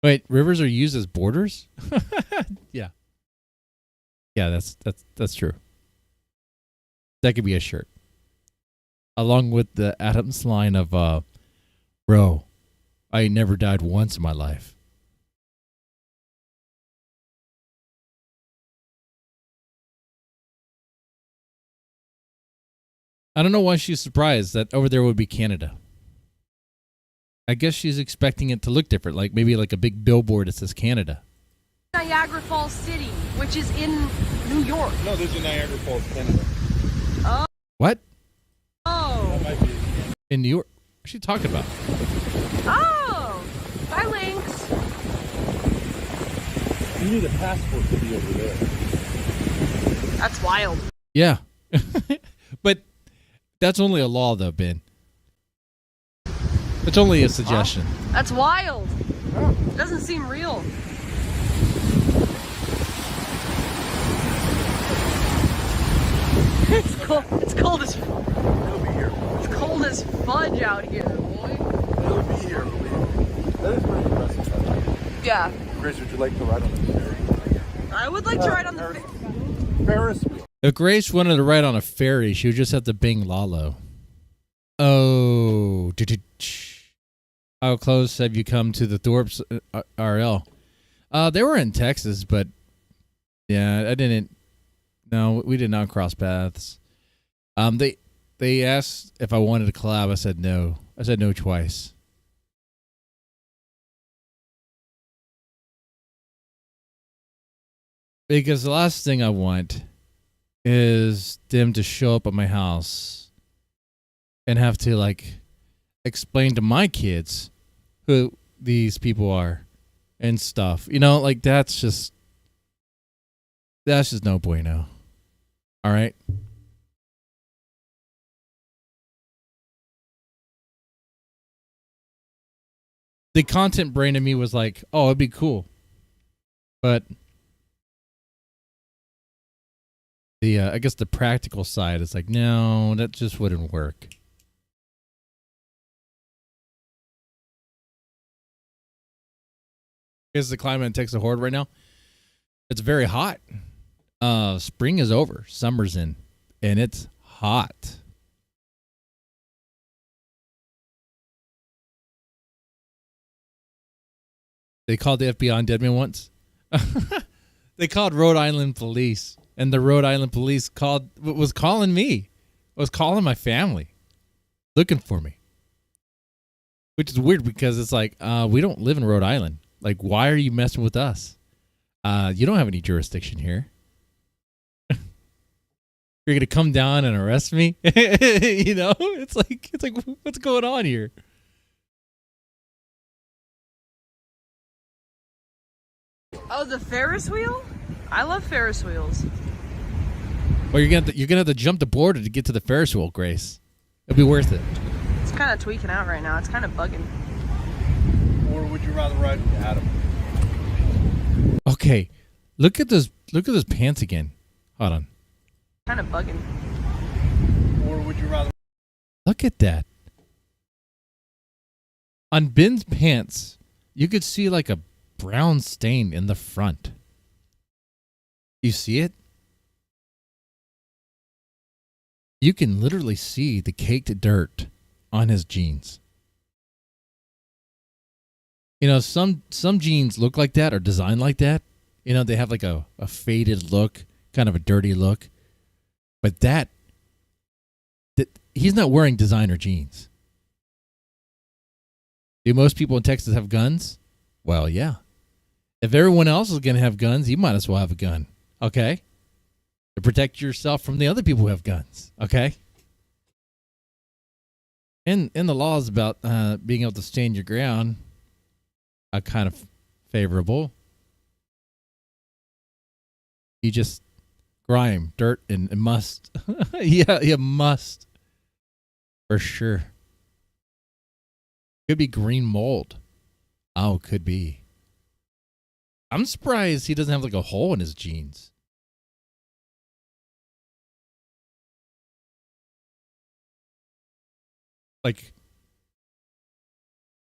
Wait, rivers are used as borders? Yeah. Yeah, that's true. That could be a shirt. Along with the Adams line of bro, I ain't never died once in my life. I don't know why she's surprised that over there would be Canada. I guess she's expecting it to look different, like maybe like a big billboard that says Canada. Niagara Falls City, which is in New York. No, there's a Niagara Falls, Canada. What? Oh. That might be. In New York? What's she talking about? Oh. Bye, Lynx. You need a passport to be over there. That's wild. Yeah. But that's only a law, though, Ben. It's only a suggestion. That's wild. It doesn't seem real. It's cold. It's cold as It'll be here. it's cold as fudge out here, boy. It'll be here. That is pretty impressive. Yeah. Grace, would you like to ride on the ferry? I would like to ride on the. Ferris wheel. If Grace wanted to ride on a ferry, she would just have to bing Lalo. Oh. How close have you come to the Thorps RL? They were in Texas, but yeah, I didn't. No, we did not cross paths. They asked if I wanted to collab. I said no. I said no twice. Because the last thing I want is them to show up at my house and have to like explain to my kids who these people are and stuff. You know, like that's just no bueno. All right. The content brain in me was like, oh, it'd be cool. But the I guess the practical side is like, no, that just wouldn't work. Is the climate in Texas Horde right now? It's very hot. Spring is over, summer's in, and it's hot. They called the FBI on Deadman once. They called Rhode Island police, and the Rhode Island police was calling me, was calling my family, looking for me. Which is weird because it's like, we don't live in Rhode Island. Like, why are you messing with us? You don't have any jurisdiction here. You're gonna come down and arrest me? You know, it's like what's going on here? Oh, the Ferris wheel? I love Ferris wheels. Well, you're gonna have to jump the border to get to the Ferris wheel, Grace. It'll be worth it. It's kind of tweaking out right now. It's kind of bugging. Or would you rather ride with Adam? Okay, look at those pants again. Hold on. Kind of bugging. Or would you rather? Look at that. On Ben's pants, you could see like a brown stain in the front. You see it? You can literally see the caked dirt on his jeans. You know, some jeans look like that or designed like that. You know, they have like a faded look, kind of a dirty look. But that he's not wearing designer jeans. Do most people in Texas have guns? Well, yeah. If everyone else is going to have guns, you might as well have a gun. Okay? To protect yourself from the other people who have guns. Okay? And the laws about being able to stand your ground are kind of favorable. You just grime, dirt, and must. Yeah, you must. For sure. Could be green mold. Oh, could be. I'm surprised he doesn't have like a hole in his jeans. Like,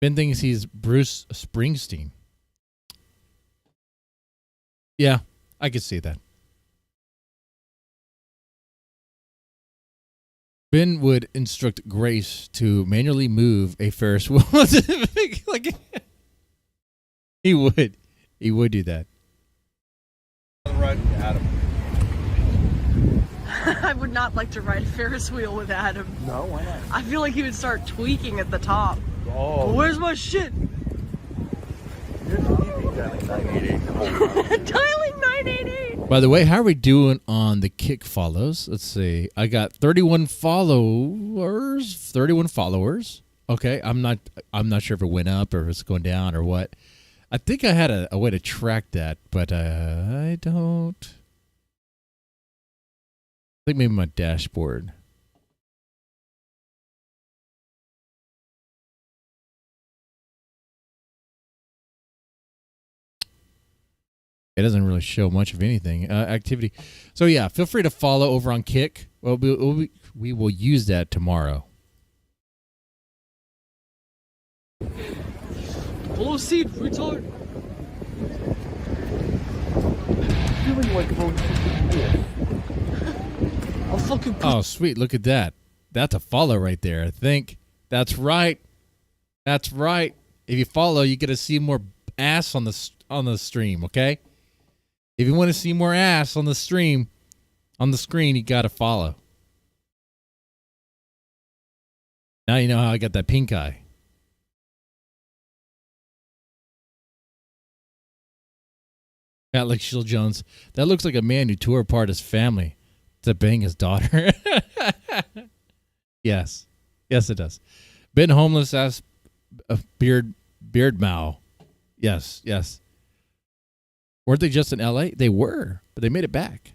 Ben thinks he's Bruce Springsteen. Yeah, I could see that. Ben would instruct Grace to manually move a Ferris wheel. Like, he would. He would do that. Ride with Adam. I would not like to ride a Ferris wheel with Adam. No, why not? I feel like he would start tweaking at the top. Oh, Where's my shit? dialing 988. Dialing 988. By the way, how are we doing on the kick follows? Let's see. I got 31 followers. 31 followers. Okay, I'm not sure if it went up or if it's going down or what. I think I had a way to track that, but I don't. I think maybe my dashboard. It doesn't really show much of anything activity. So yeah, feel free to follow over on Kick. Well, we will use that tomorrow. Blow seat, retard. Feeling like throwing something I'll fucking put Oh, sweet! Look at that. That's a follow right there. I think that's right. That's right. If you follow, you get to see more ass on the stream. Okay. If you want to see more ass on the stream, on the screen, you got to follow. Now you know how I got that pink eye. Alex Shield Jones. That looks like a man who tore apart his family to bang his daughter. Yes. Yes, it does. Been homeless as a beard mow. Yes, yes. Weren't they just in LA? They were, but they made it back.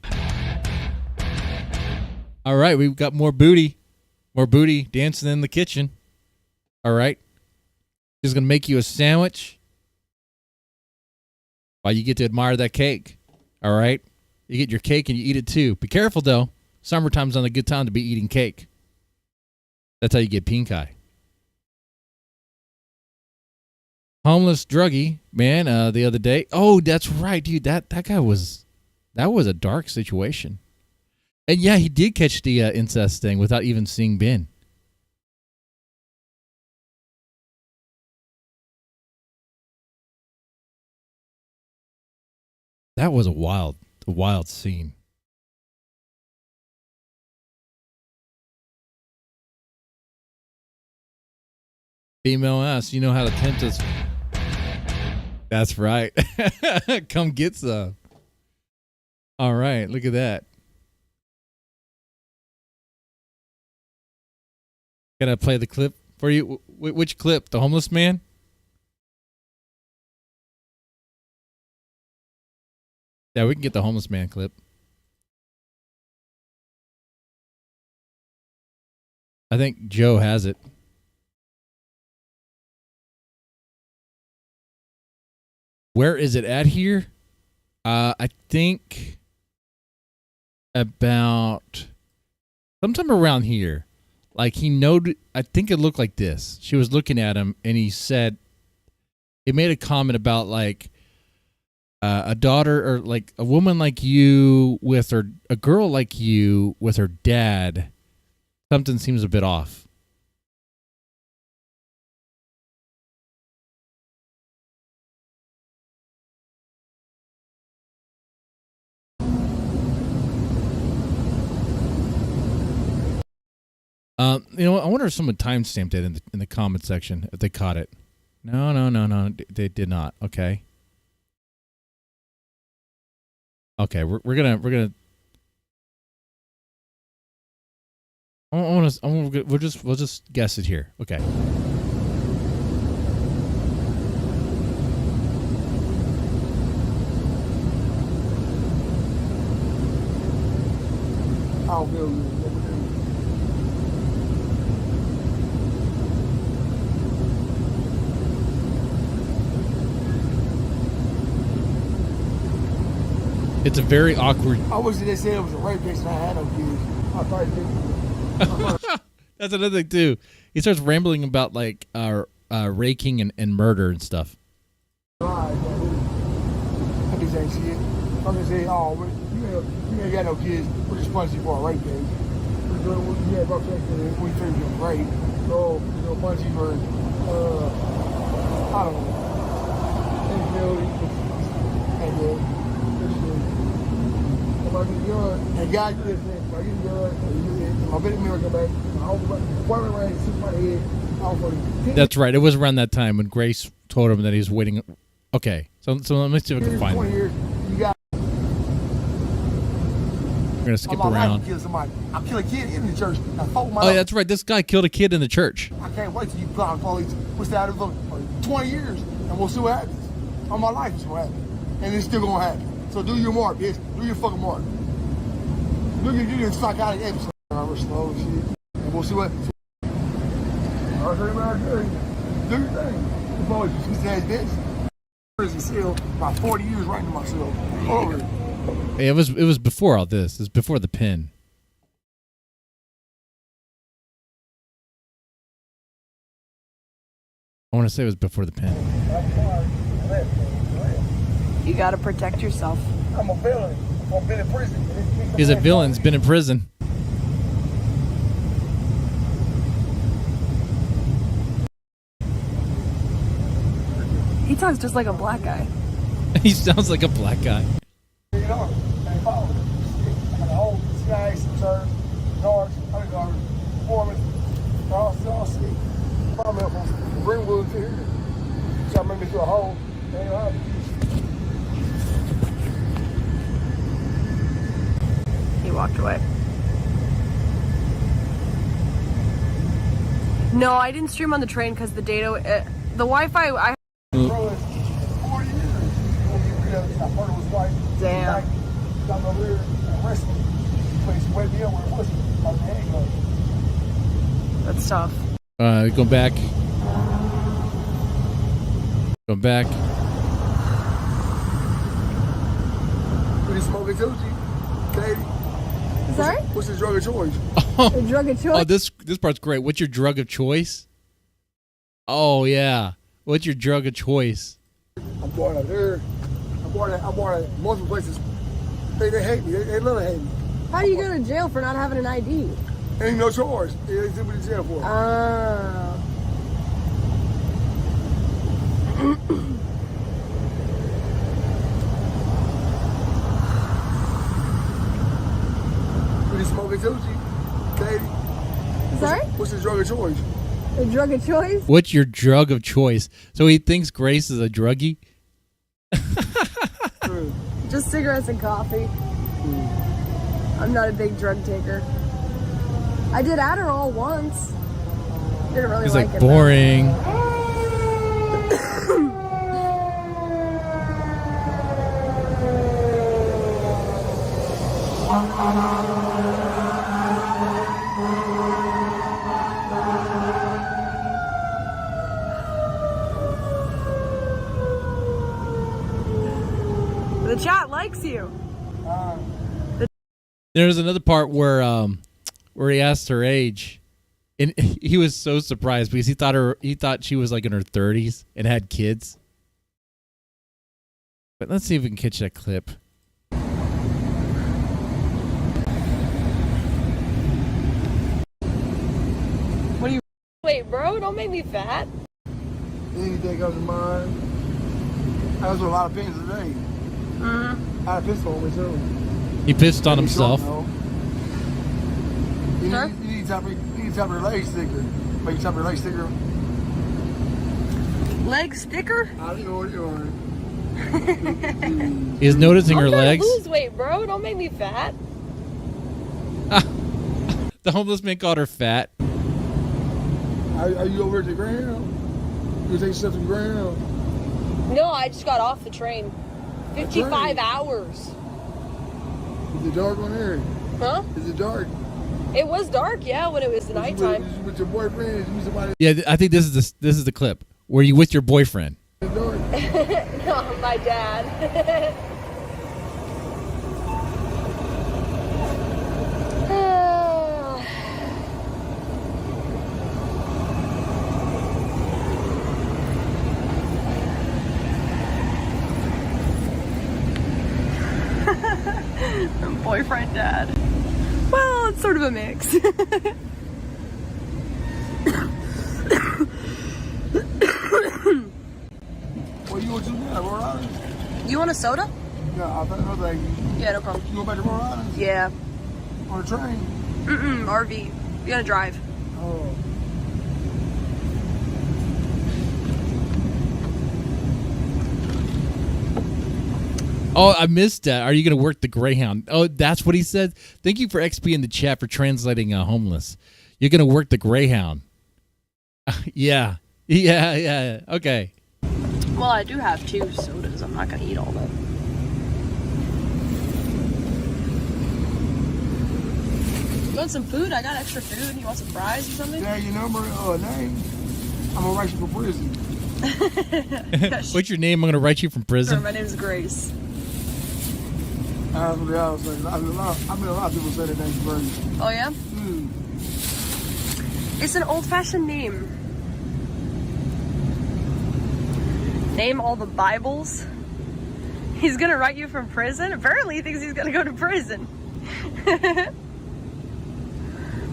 All right, we've got more booty. More booty dancing in the kitchen. All right. She's going to make you a sandwich while you get to admire that cake. All right. You get your cake and you eat it too. Be careful, though. Summertime's not a good time to be eating cake. That's how you get pink eye. Homeless druggie, man, the other day. Oh, that's right, dude. That guy was a dark situation. And yeah, he did catch the incest thing without even seeing Ben. That was a wild scene. Female ass, you know how to tempt us. That's right. Come get some. All right, look at that. Can I play the clip for you? Which clip? The homeless man? Yeah, we can get the homeless man clip. I think Joe has it. Where is it at here? I think about sometime around here. Like he noted, I think it looked like this. She was looking at him and he made a comment about like a daughter or like a woman like you with her, a girl like you with her dad. Something seems a bit off. You know, I wonder if someone timestamped it in the comment section if they caught it. No, they did not. Okay. Okay, we're gonna. We'll just guess it here. Okay. I'll go. It's a very awkward. I wish they said it was a rape case and I had no kids. I thought That's another thing too. He starts rambling about like raking and murder and stuff. I just ain't shit. I'm just saying, oh, you ain't got no kids. We're just punching you for a rape case. We're doing what you had rough sex and we figured you were rape. So, you know, punch you for, I don't know. And God, this thing, I get good. My baby mirror come back. One around and sit my head. That's right. It was around that time when Grace told him that he was waiting. Okay, so let me see if I can find 20 it. years, you got. We're gonna skip I'm around. Kill somebody. I'll kill a kid in the church. Oh, yeah, that's right. This guy killed a kid in the church. I can't wait till you put on police. What's that? 20 years, and we'll see what happens. All my life is what happens, and it's still gonna happen. So do your mark, bitch. Do your fucking mark. Do your psychotic episode. We're slow and shit, and we'll see what. I'll tell you what I do. Do your thing. The boys, you said bitch. Prison cell about 40 years right into myself. Over. Hey, it was before all this. It was before the pin. I want to say it was before the pin. You gotta protect yourself. I'm a villain. I've been in prison. He's a villain. He's been in prison. He talks just like a black guy. He sounds like a black guy. You know, they follow it. I got a whole CIA, sergeant, guards, underguards, foremen. They're all sick. Follow me up from Greenwood to here. So I made me through a hole. They ain't allowed. He walked away. No, I didn't stream on the train because the data, the Wi-Fi. Bro, it's 4 years. I heard it was white. Damn. Got over there and arrested me. Place wake me up where it wasn't. I was handcuffed. That's tough. Go back. Go back. We smoking Tucci, baby. Sorry? What's the drug of choice? The drug of choice? Oh, this part's great. What's your drug of choice? Oh yeah. What's your drug of choice? I'm born out there. I'm born at multiple places. They hate me. They love to hate me. How do you go to jail for not having an ID? Ain't no charge. They send me to jail for it. Oh. We smoking Tucci, baby. Sorry? What's the drug of choice? The drug of choice? What's your drug of choice? So he thinks Grace is a druggie? Just cigarettes and coffee. I'm not a big drug taker. I did Adderall once. Didn't really He's like like it. boring. The chat likes you. There's another part where he asked her age, and he was so surprised because he thought she was like in her 30s and had kids. But let's see if we can catch that clip. What do you? Wait, bro, don't make me fat. Anything comes to mind. I was with a lot of pins today. I had a pistol on me too. He pissed on himself. You Sir? need to tap your leg sticker. Make you tap your leg sticker. Leg sticker? I don't know what you're doing. He's noticing her I'm trying legs. to lose weight, bro. Don't make me fat. The homeless man called her fat. Are you over at the ground? You take yourself to the ground? No, I just got off the train. 55 hours. Is it dark on there? Huh? Is it dark? It was dark, yeah, when it was nighttime. Is you with your boyfriend? Is you with somebody Yeah, I think this is the clip. Were you with your boyfriend? in the dark? No, my dad. Boyfriend dad. Well, it's sort of a mix. What you want to do now, Rhode Island? You want a soda? Yeah, I think no thank you. Yeah, no problem. You go back to Rhode Island? Yeah. On a train? RV. You gotta drive. Oh. Oh, I missed that. Are you going to work the Greyhound? Oh, that's what he said. Thank you for XP in the chat for translating homeless. You're going to work the Greyhound. Yeah. Okay. Well, I do have 2 sodas. I'm not gonna eat all of them. You want some food? I got extra food. You want some fries or something? Yeah, your number, name. I'm gonna write you for prison. What's your name? I'm going to write you from Sure, prison. my name's Grace. That's what I was saying. I mean, a lot of people say that name's Grace. Oh yeah? It's an old-fashioned name. Name all the Bibles. He's gonna write you from prison? Apparently he thinks he's gonna go to prison. I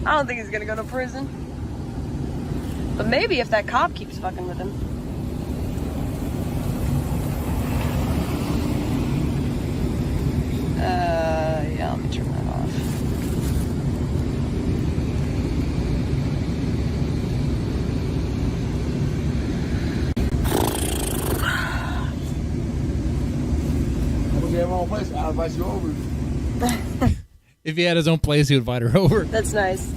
don't think he's gonna go to prison. But maybe if that cop keeps fucking with him. Yeah, let me turn that off. Have my own place, I'll invite you over. If he had his own place, he would invite her over. That's nice.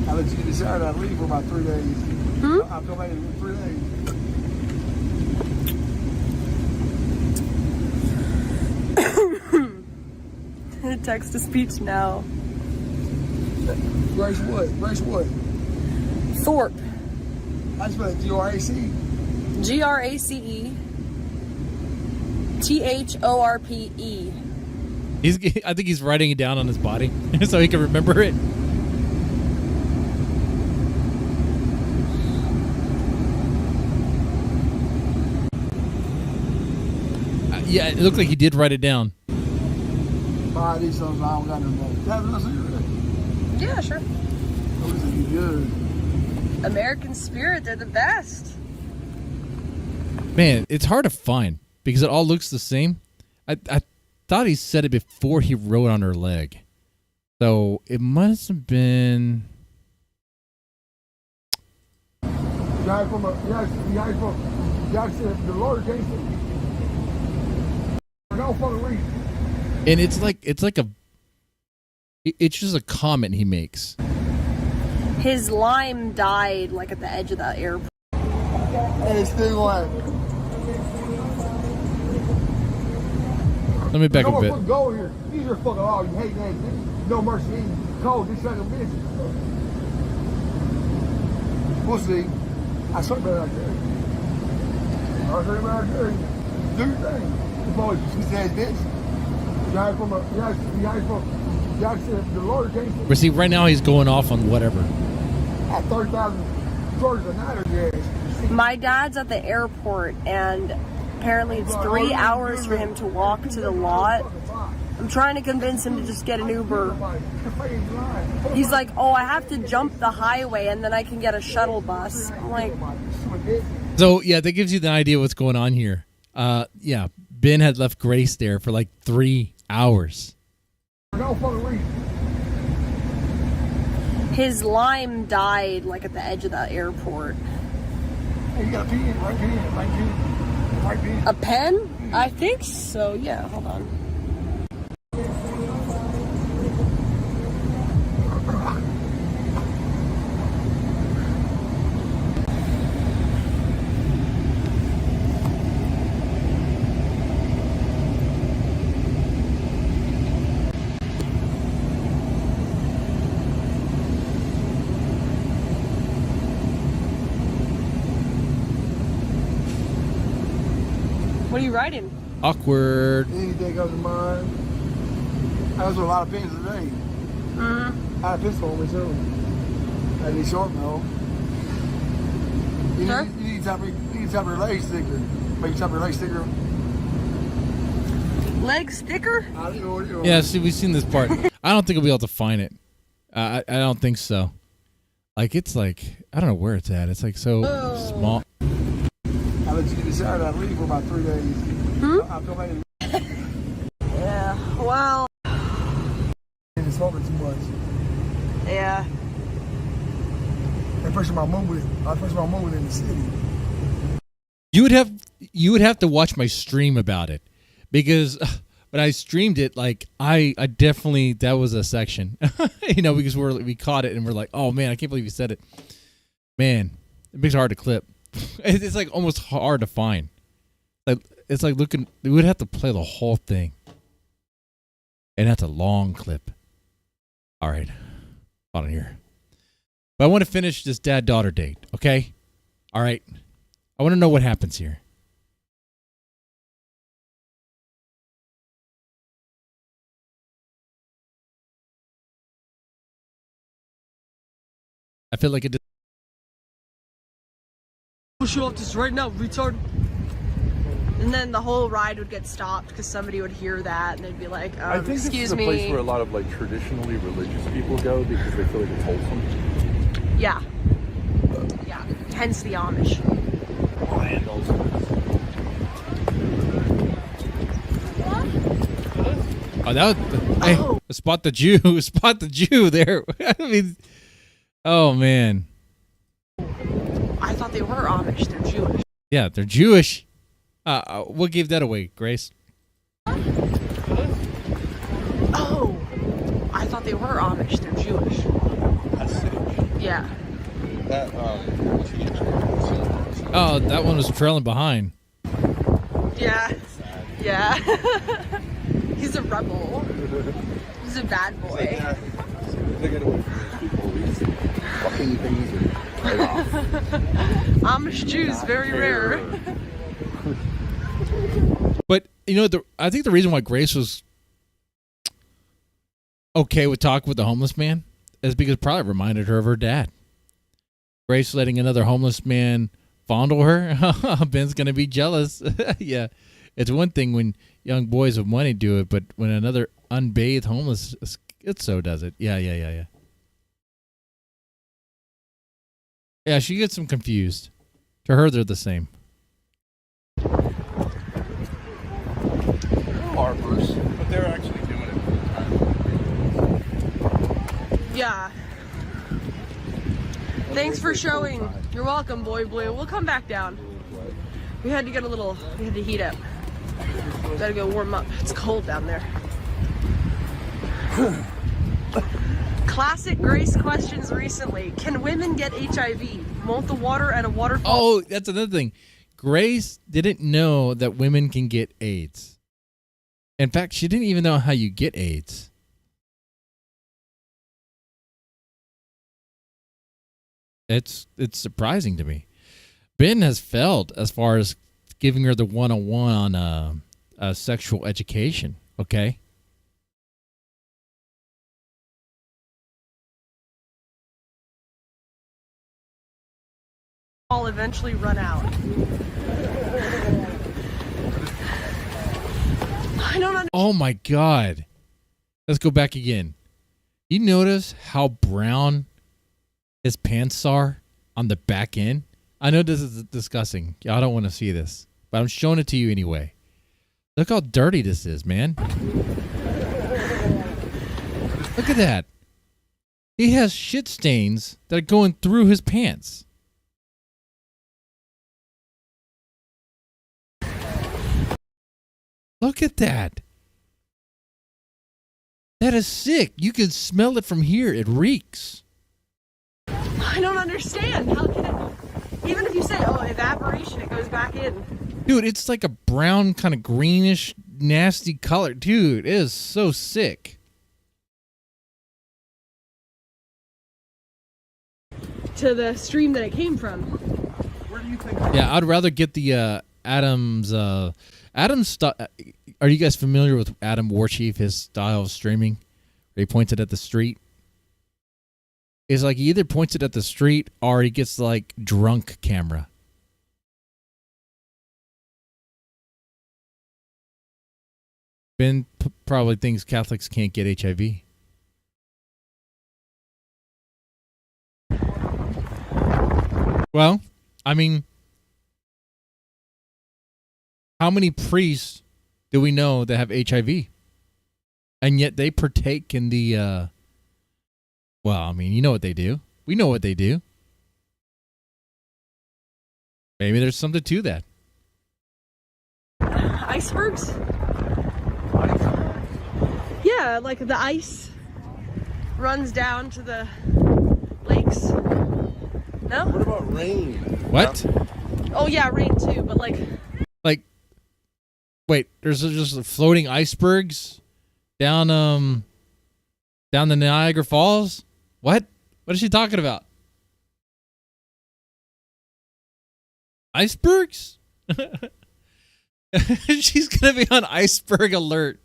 I'll let you get decided. I'll leave for about 3 days. I'll come back in 3 days. Text to speech now. Grace what? Grace what? Thorpe. I spell it G-R-A-C. Grace. Thorpe. I think he's writing it down on his body so he can remember it. Yeah, it looked like he did write it down. Buy these songs, I don't got no money. Have a cigarette. Yeah, sure. Oh, this is good. American Spirit, they're the best. Man, it's hard to find because it all looks the same. I thought he said it before he wrote on her leg. So it must have been... Guy from the Lord Jason. For no fucking reason. And it's just a comment he makes. His lime died like at the edge of the airport. And it's still like. Let me back a bit. Go here. These are fucking all you hate names. No mercy. Cold. This second bitch. We'll see. I saw better out there. I saw better out there. Do your thing. The boy, she says bitch. Guy from the Lord Jason. But see, right now he's going off on whatever. At 30,000 Georgia a night, yes. My dad's at the airport, and apparently it's 3 hours for him to walk to the lot. I'm trying to convince him to just get an Uber. He's like, oh, I have to jump the highway and then I can get a shuttle bus. I'm like... So, yeah, that gives you the idea what's going on here. Yeah, Ben had left Grace there for like 3 hours. His lime died like at the edge of the airport. Hey, you got a pen, right pen, right pen. A pen? I think so, yeah, hold on. What are you writing? Awkward. Anything comes to mind. I was with a lot of pens today. I had a pistol on me too. I need short though. You need to top your leg sticker. Make you top your leg sticker. Legs thicker? I don't know. Yeah, see, we've seen this part. I don't think we'll be able to find it. I don't think so. Like, it's like, I don't know where it's at. It's like so small. I let you get Saturday. I leave for about 3 days. I'll come back and Yeah, well. it's smoking too much. Yeah. They pushing my movement. I push my movement in the city. You would have to watch my stream about it, because when I streamed it, like I definitely, that was a section, because we caught it and we're like, oh man, I can't believe you said it. Man, it makes it hard to clip. It's like almost hard to find. Like it's like looking. We would have to play the whole thing, and that's a long clip. All right, hold on here. But I want to finish this dad-daughter date. Okay, all right. I want to know what happens here. I feel like it. Push you off this right now, retard. And then the whole ride would get stopped because somebody would hear that and they'd be like, I think this excuse is a me. place where a lot of like traditionally religious people go because they feel like it's wholesome. Yeah. Yeah. Hence the Amish. And also, Oh, that was, hey, spot the Jew, spot the Jew there. I mean, oh man. I thought they were Amish. They're Jewish. Yeah, they're Jewish. What gave that away, Grace? Oh, I thought they were Amish. They're Jewish. that's Yeah. that Oh, that one was trailing behind. Yeah. Yeah. He's a rebel. He's a bad boy. They get away from these people. These fucking things are right off. Amish Jews, very rare. But I think the reason why Grace was okay with talking with the homeless man is because it probably reminded her of her dad. Grace letting another homeless man fondle her. Ben's gonna be jealous. Yeah, it's one thing when young boys with money do it, but when another unbathed homeless schizo does it, yeah. Yeah, she gets them confused. To her, they're the same. Barbers, but they're actually doing it full time. Yeah. Thanks for showing. You're welcome, Boy Blue. We'll come back down. We had to heat up. Gotta go warm up. It's cold down there. Classic Grace questions recently. Can women get HIV? Won't the water at a waterfall? Oh, that's another thing. Grace didn't know that women can get AIDS. In fact, she didn't even know how you get AIDS. It's surprising to me. Ben has failed as far as giving her the 101 on sexual education. Okay. I'll eventually run out. I don't understand. Oh my God. Let's go back again. You notice how brown his pants are on the back end? I know this is disgusting. Y'all don't want to see this, but I'm showing it to you anyway. Look how dirty this is, man. Look at that. He has shit stains that are going through his pants. Look at that. That is sick. You can smell it from here. It reeks. I don't understand. How can it? Even if you say, oh, evaporation, it goes back in. Dude, it's like a brown, kind of greenish, nasty color. Dude, it is so sick. To the stream that it came from. Where do you think? Yeah, I'd rather get the Adam's stuff. Are you guys familiar with Adam Warchief, his style of streaming? Where he points it at the street? It's like he either points it at the street or he gets like drunk camera. Ben probably thinks Catholics can't get HIV. Well, I mean, how many priests do we know that have HIV? And yet they partake in the, well, I mean, you know what they do. We know what they do. Maybe there's something to that. Icebergs? Yeah, like the ice runs down to the lakes. No? What about rain? What? Oh yeah, rain too, but like... Wait, there's just floating icebergs down the Niagara Falls? What? What is she talking about? Icebergs? She's gonna be on iceberg alert.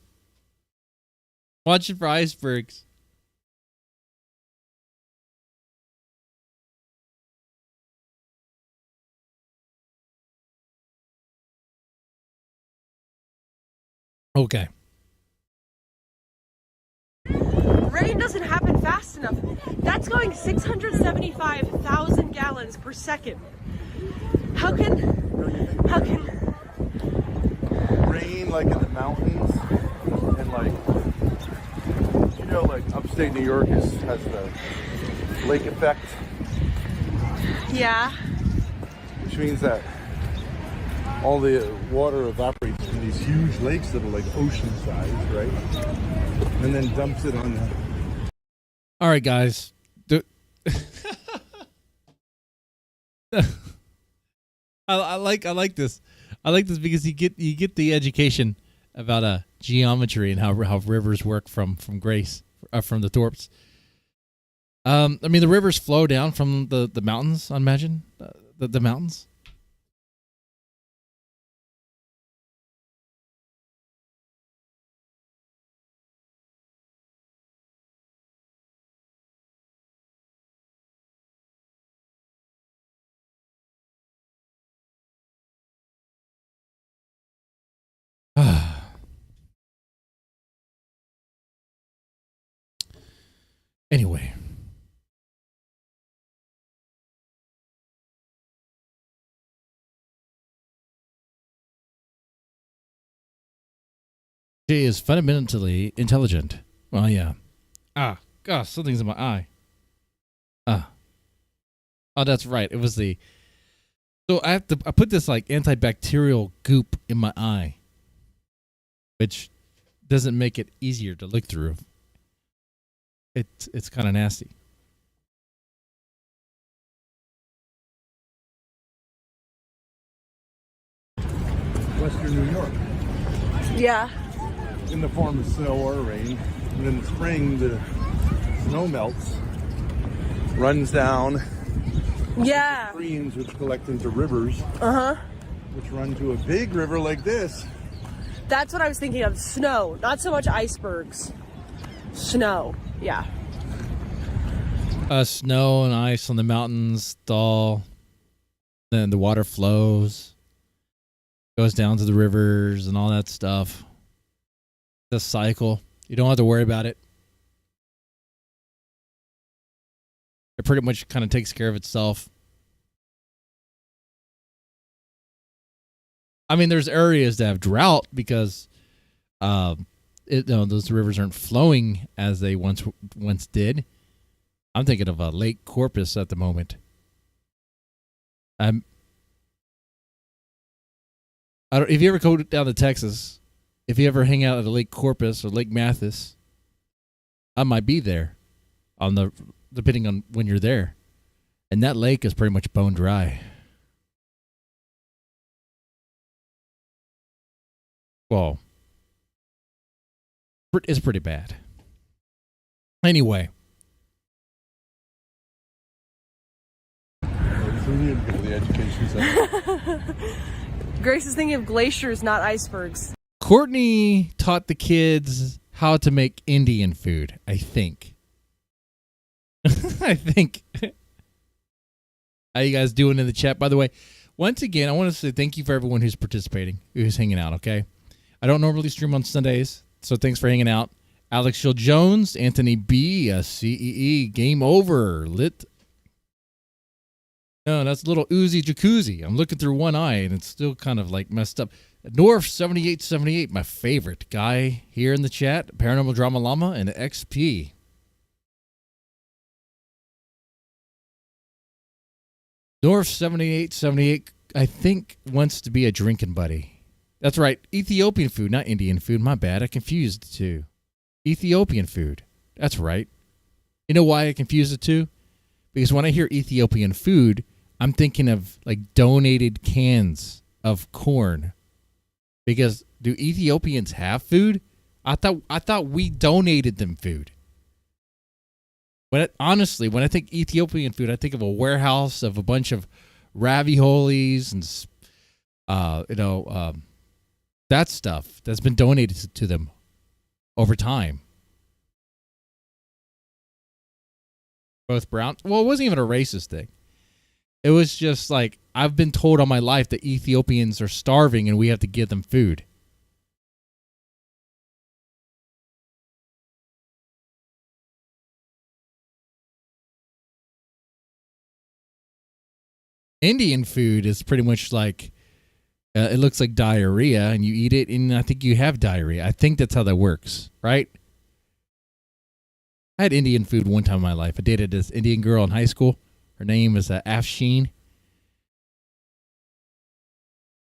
Watching for icebergs. Okay. Rain doesn't happen fast enough. That's going 675,000 gallons per second. How can Rain like in the mountains and like, you know, like upstate New York has the lake effect, yeah. which means that all the water evaporates in these huge lakes that are like ocean size, right? And then dumps it on the... All right, guys. I like this. I like this because you get the education about geometry and how rivers work from Grace from the Thorps. I mean, the rivers flow down from the mountains. I imagine the mountains. Anyway. She is fundamentally intelligent. Well, yeah. Ah, gosh, something's in my eye. Ah. Oh, that's right. It was the... So I put this like antibacterial goop in my eye, which doesn't make it easier to look through. It's kind of nasty. Western New York. Yeah. In the form of snow or rain. And in the spring, the snow melts, runs down, Yeah. streams which collect into rivers, which run to a big river like this. That's what I was thinking of. Snow. Not so much icebergs. Snow. Yeah. Snow and ice on the mountains thaw. Then the water flows. Goes down to the rivers and all that stuff. The cycle. You don't have to worry about it. It pretty much kind of takes care of itself. I mean, there's areas that have drought because those rivers aren't flowing as they once did. I'm thinking of Lake Corpus at the moment. If you ever go down to Texas, if you ever hang out at Lake Corpus or Lake Mathis, I might be there depending on when you're there. And that lake is pretty much bone dry. Well, it's pretty bad. Anyway. Grace is thinking of glaciers, not icebergs. Courtney taught the kids how to make Indian food, I think. I think. How you guys doing in the chat? By the way, once again, I want to say thank you for everyone who's participating, who's hanging out, okay? I don't normally stream on Sundays. So thanks for hanging out. Alex Shield Jones, Anthony B, CEE, game over, lit. No, that's a little Uzi Jacuzzi. I'm looking through one eye and it's still kind of like messed up. North 7878, my favorite guy here in the chat. Paranormal Drama Llama and XP. North 7878, I think, wants to be a drinking buddy. That's right. Ethiopian food, not Indian food. My bad. I confused the two. Ethiopian food. That's right. You know why I confused the two? Because when I hear Ethiopian food, I'm thinking of like donated cans of corn. Because do Ethiopians have food? I thought we donated them food. Honestly, when I think Ethiopian food, I think of a warehouse of a bunch of raviolis and that stuff that's been donated to them over time. Both brown. Well, it wasn't even a racist thing. It was just like, I've been told all my life that Ethiopians are starving and we have to give them food. Indian food is pretty much like, it looks like diarrhea and you eat it and I think you have diarrhea. I think that's how that works, right? I had Indian food one time in my life. I dated this Indian girl in high school. Her name is Afshin.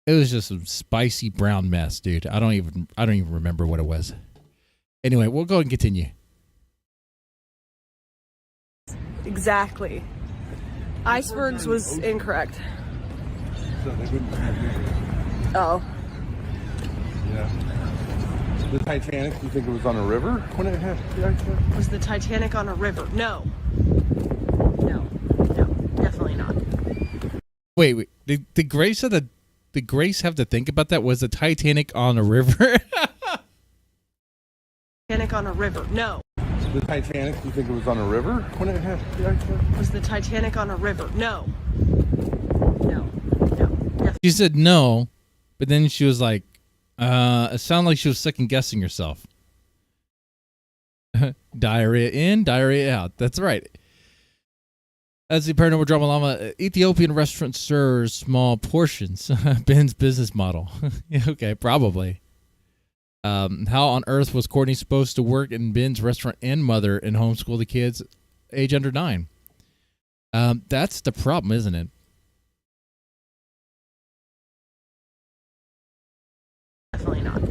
It was just some spicy brown mess, dude. I don't even remember what it was. Anyway, we'll go and continue. Exactly. Icebergs was incorrect. So they wouldn't have Oh. Yeah. The Titanic, you think it was on a river when it had the iceberg? Was the Titanic on a river? No. No, definitely not. Wait. Did Grace have to think about that? Was the Titanic on a river? Titanic on a river? No. The Titanic, you think it was on a river when it had the iceberg? Was the Titanic on a river? No. Definitely. She said no, but then she was like, it sounded like she was second guessing herself. Diarrhea in, diarrhea out. That's right. As the Paranormal Drama Llama, Ethiopian restaurant serves small portions. Ben's business model. Okay, probably. How on earth was Courtney supposed to work in Ben's restaurant and mother and homeschool the kids age under 9? That's the problem, isn't it? Definitely not.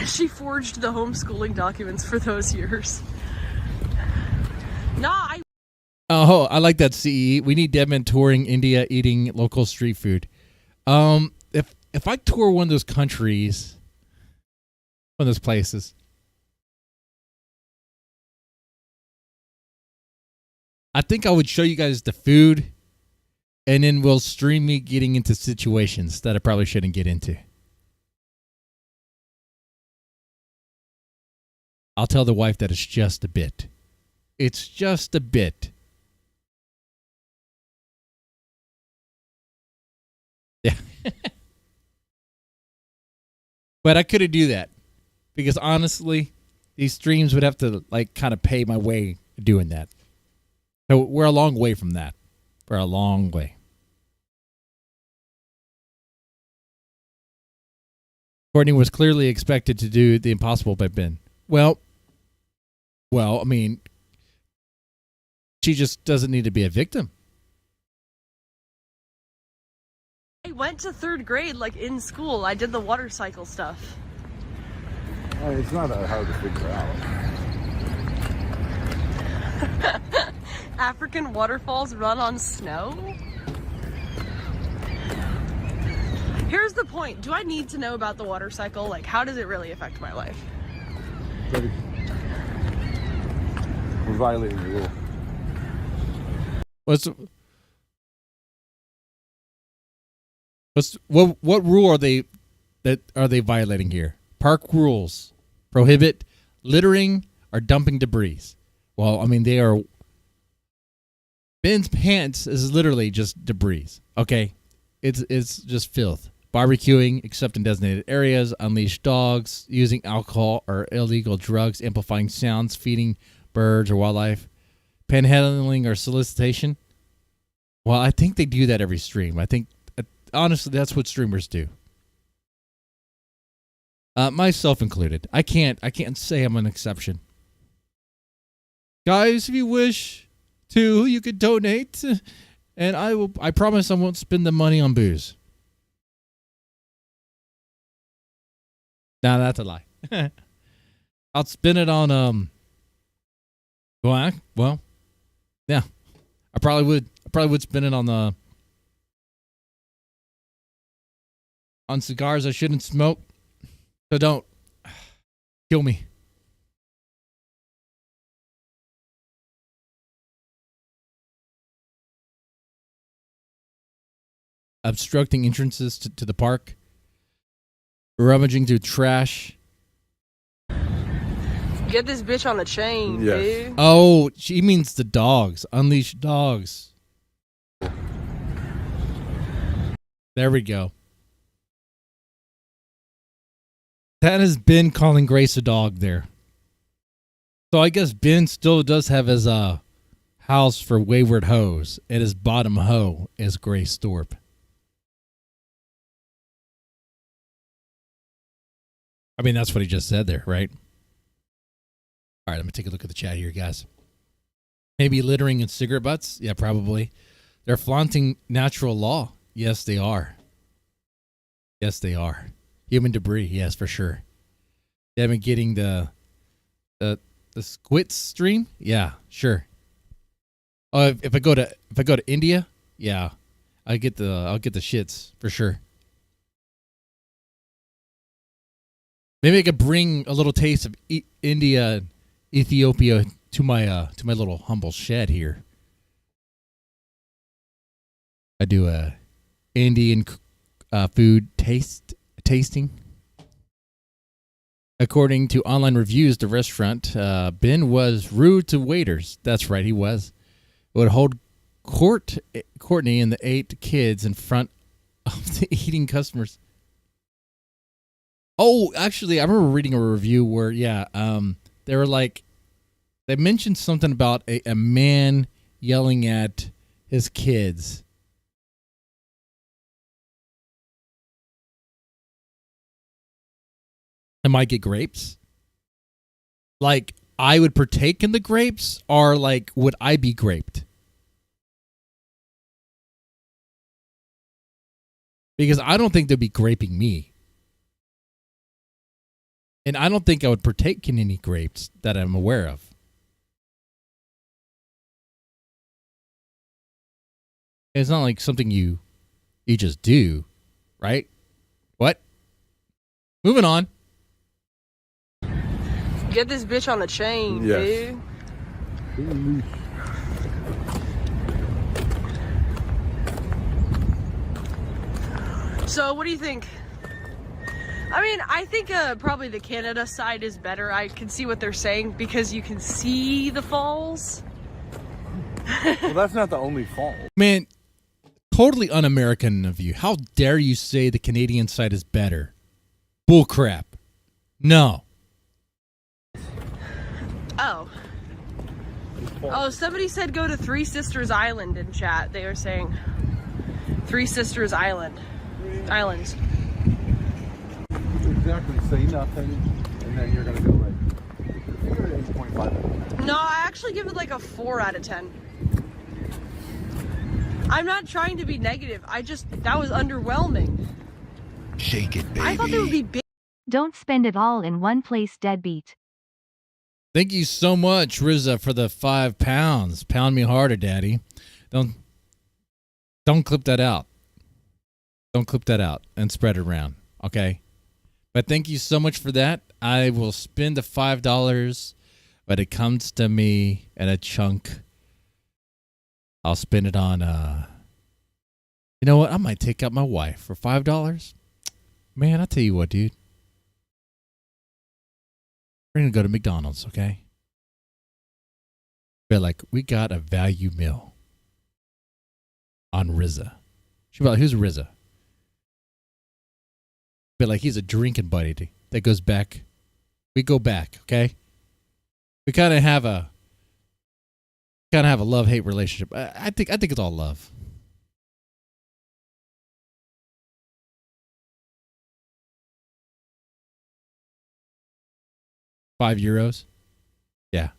She forged the homeschooling documents for those years. Oh, I like that, CE. We need Devin touring India, eating local street food. If I tour one of those countries, one of those places, I think I would show you guys the food, and then we'll stream me getting into situations that I probably shouldn't get into. I'll tell the wife that it's just a bit. It's just a bit. Yeah. But I couldn't do that because honestly, these streams would have to like kind of pay my way doing that. So we're a long way from that. We're a long way. Courtney was clearly expected to do the impossible by Ben. Well, I mean, she just doesn't need to be a victim. I went to 3rd grade, like in school. I did the water cycle stuff. Oh, it's not that hard to figure out. African waterfalls run on snow? Here's the point. Do I need to know about the water cycle? Like, how does it really affect my life? We're violating the rule. What rule are they violating here? Park rules prohibit littering or dumping debris. Well, I mean, they are. Ben's pants is literally just debris. Okay, It's just filth. Barbecuing, except in designated areas, unleashed dogs, using alcohol or illegal drugs, amplifying sounds, feeding birds or wildlife, panhandling or solicitation. Well, I think they do that every stream. I think, honestly, that's what streamers do. Myself included. I can't say I'm an exception. Guys, if you wish to, you could donate, and I promise I won't spend the money on booze. Nah, that's a lie. I'll spend it on well, yeah. I probably would spend it on cigars I shouldn't smoke. So don't kill me. Obstructing entrances to the park. Rummaging through trash. Get this bitch on the chain, Yes. dude. Oh, she means the dogs. Unleashed dogs. There we go. That is Ben calling Grace a dog there. So I guess Ben still does have his house for wayward hoes, and his bottom hoe is Grace Thorpe. I mean, that's what he just said there, right? All right, let me take a look at the chat here, guys. Maybe littering and cigarette butts? Yeah, probably. They're flaunting natural law. Yes, they are. Yes, they are. Human debris, yes, for sure. They haven't getting the squid stream? Yeah, sure. Oh, if I go to India, yeah, I'll get the shits for sure. Maybe I could bring a little taste of India, Ethiopia to my little humble shed here. I do a Indian food tasting. According to online reviews, the restaurant, Ben was rude to waiters. That's right, he was. Would hold Courtney and the 8 kids in front of the eating customers. Oh, actually, I remember reading a review where, they were like, they mentioned something about a man yelling at his kids. Am I get grapes? Like, I would partake in the grapes, or like, would I be graped? Because I don't think they'd be graping me. And I don't think I would partake in any grapes that I'm aware of. It's not like something you just do, right? What? Moving on. Get this bitch on the chain, Yes. dude. So, what do you think? I mean, I think probably the Canada side is better. I can see what they're saying because you can see the falls. Well, that's not the only fault. Man, totally un-American of you. How dare you say the Canadian side is better? Bullcrap. No. Oh. Oh, somebody said go to Three Sisters Island in chat. They were saying Three Sisters Island. Islands. Exactly. Say nothing, and then you're gonna go right. You're at 8.5. No, I actually give it like a 4 out of 10. I'm not trying to be negative. That was underwhelming. Shake it, baby. I thought they would be big. Don't spend it all in one place, deadbeat. Thank you so much, Rizza, for the 5 pounds. Pound me harder, Daddy. Don't clip that out. Don't clip that out and spread it around, okay? But thank you so much for that. I will spend the $5, but it comes to me in a chunk. I'll spend it on, you know what? I might take out my wife for $5. Man, I'll tell you what, dude. We're going to go to McDonald's, okay? But like, we got a value meal on Rizza. She'd be like, who's RZA? But like, he's a drinking buddy that goes back. We go back, okay? We kind of have a love-hate relationship. I think it's all love. €5. Yeah.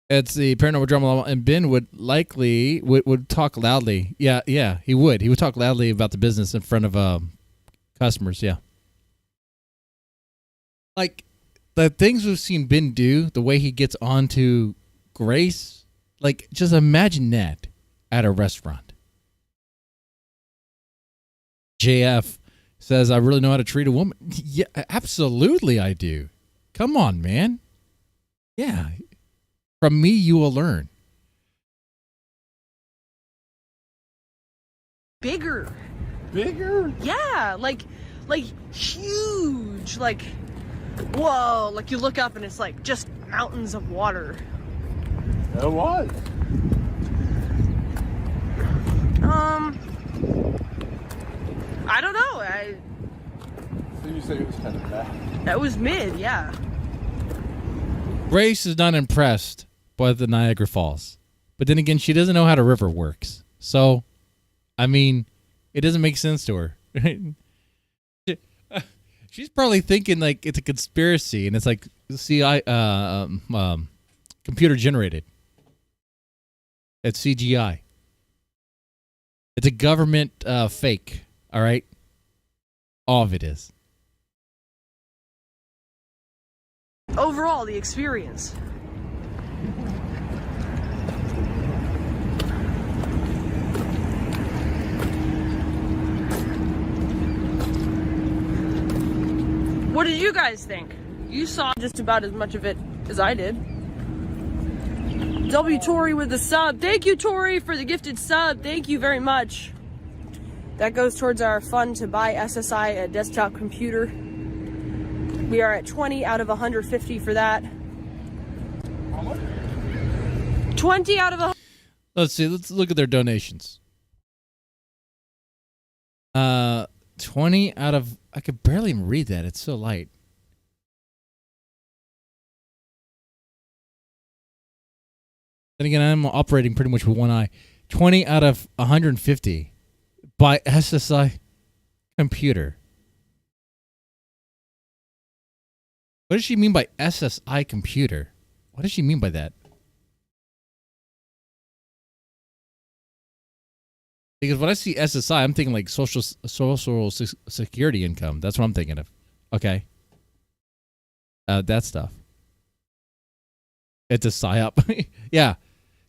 It's the paranormal drama, and Ben would likely would talk loudly. Yeah, he would. He would talk loudly about the business in front of customers. Yeah, like the things we've seen Ben do, the way he gets onto Grace. Like, just imagine that at a restaurant. JF says, "I really know how to treat a woman." Yeah, absolutely, I do. Come on, man. Yeah. From me, you will learn. Bigger. Bigger? Yeah, like huge. Like, whoa. Like, you look up and it's like just mountains of water. It was. I don't know. So you say it was kind of bad? That was mid, yeah. Grace is not impressed by the Niagara Falls. But then again, she doesn't know how the river works. So, I mean, it doesn't make sense to her. She's probably thinking like it's a conspiracy and it's like, computer generated. It's CGI. It's a government fake. All right? All of it is. Overall, the experience. What did you guys think? You saw just about as much of it as I did. W Tori with the sub. Thank you, Tori, for the gifted sub. Thank you very much. That goes towards our fund to buy SSI a desktop computer. We are at 20 out of 150 for that. 20 out of 100. Let's see. Let's look at their donations. 20 out of... I could barely even read that. It's so light. Then again, I'm operating pretty much with one eye. 20 out of 150 by SSI computer. What does she mean by SSI computer? What does she mean by that? Because when I see SSI, I'm thinking like social security income. That's what I'm thinking of. Okay. That stuff. It's a psyop. Yeah.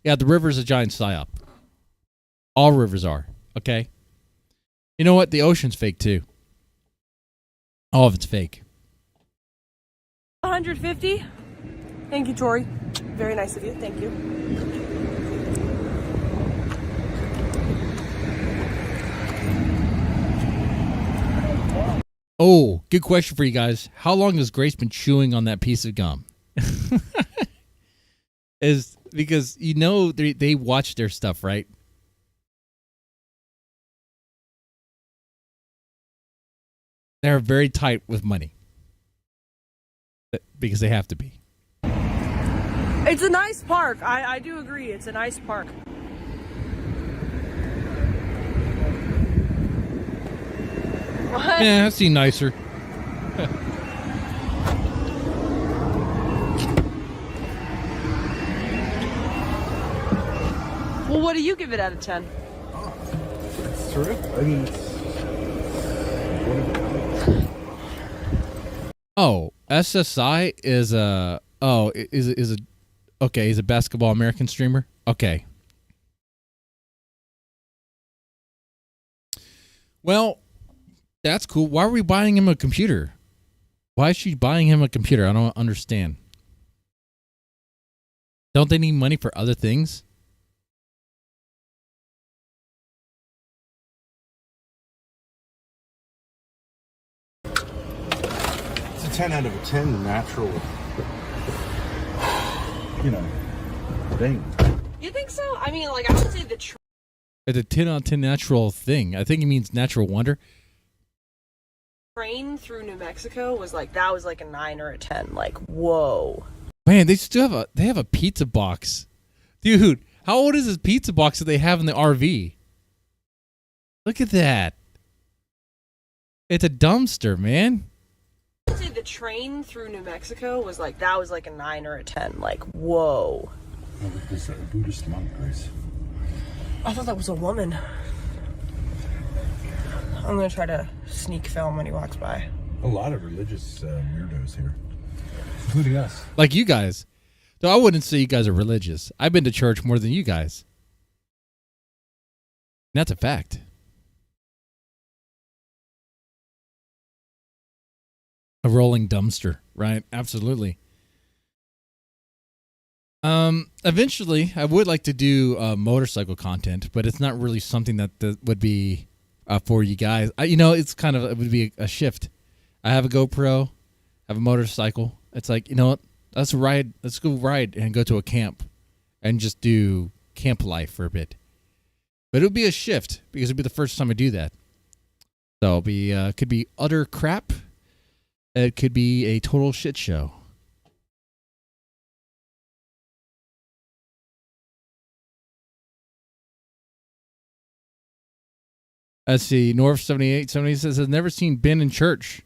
Yeah, the river's a giant psyop. All rivers are. Okay. You know what? The ocean's fake too. All of it's fake. 150. Thank you, Tori. Very nice of you. Thank you. Oh, good question for you guys. How long has Grace been chewing on that piece of gum? Is because you know they watch their stuff, right? They're very tight with money. Because they have to be. It's a nice park. I do agree. It's a nice park. What? Yeah, I've seen nicer. Well, what do you give it out of 10? It's terrific. I mean, Oh, SSI is a okay, he's a basketball American streamer. Okay. Well, that's cool. Why are we buying him a computer? Why is she buying him a computer? I don't understand. Don't they need money for other things? it's a 10 out of a 10 natural, thing. You think so? I mean, like, I would say the It's a 10 out of 10 natural thing. I think it means natural wonder. train through New Mexico was like, that was like a 9 or a 10. Like, whoa. Man, they still have a pizza box. Dude, how old is this pizza box that they have in the RV? Look at that. It's a dumpster, man. I would say the train through New Mexico was like, that was like a 9 or a 10. Like, whoa. Oh, look, this is a Buddhist monk, Grace. I thought that was a woman. I'm gonna try to sneak film when he walks by. A lot of religious weirdos here, including us. Like you guys. Though I wouldn't say you guys are religious. I've been to church more than you guys. And that's a fact. A rolling dumpster, right? Absolutely. Eventually, I would like to do motorcycle content, but it's not really something that would be for you guys. It's kind of, it would be a shift. I have a GoPro, I have a motorcycle. It's like, you know what? Let's go ride and go to a camp and just do camp life for a bit. But it would be a shift because it'd be the first time I do that. So it'll be, could be utter crap. It could be a total shit show. Let's see. North 7870 says, has never seen Ben in church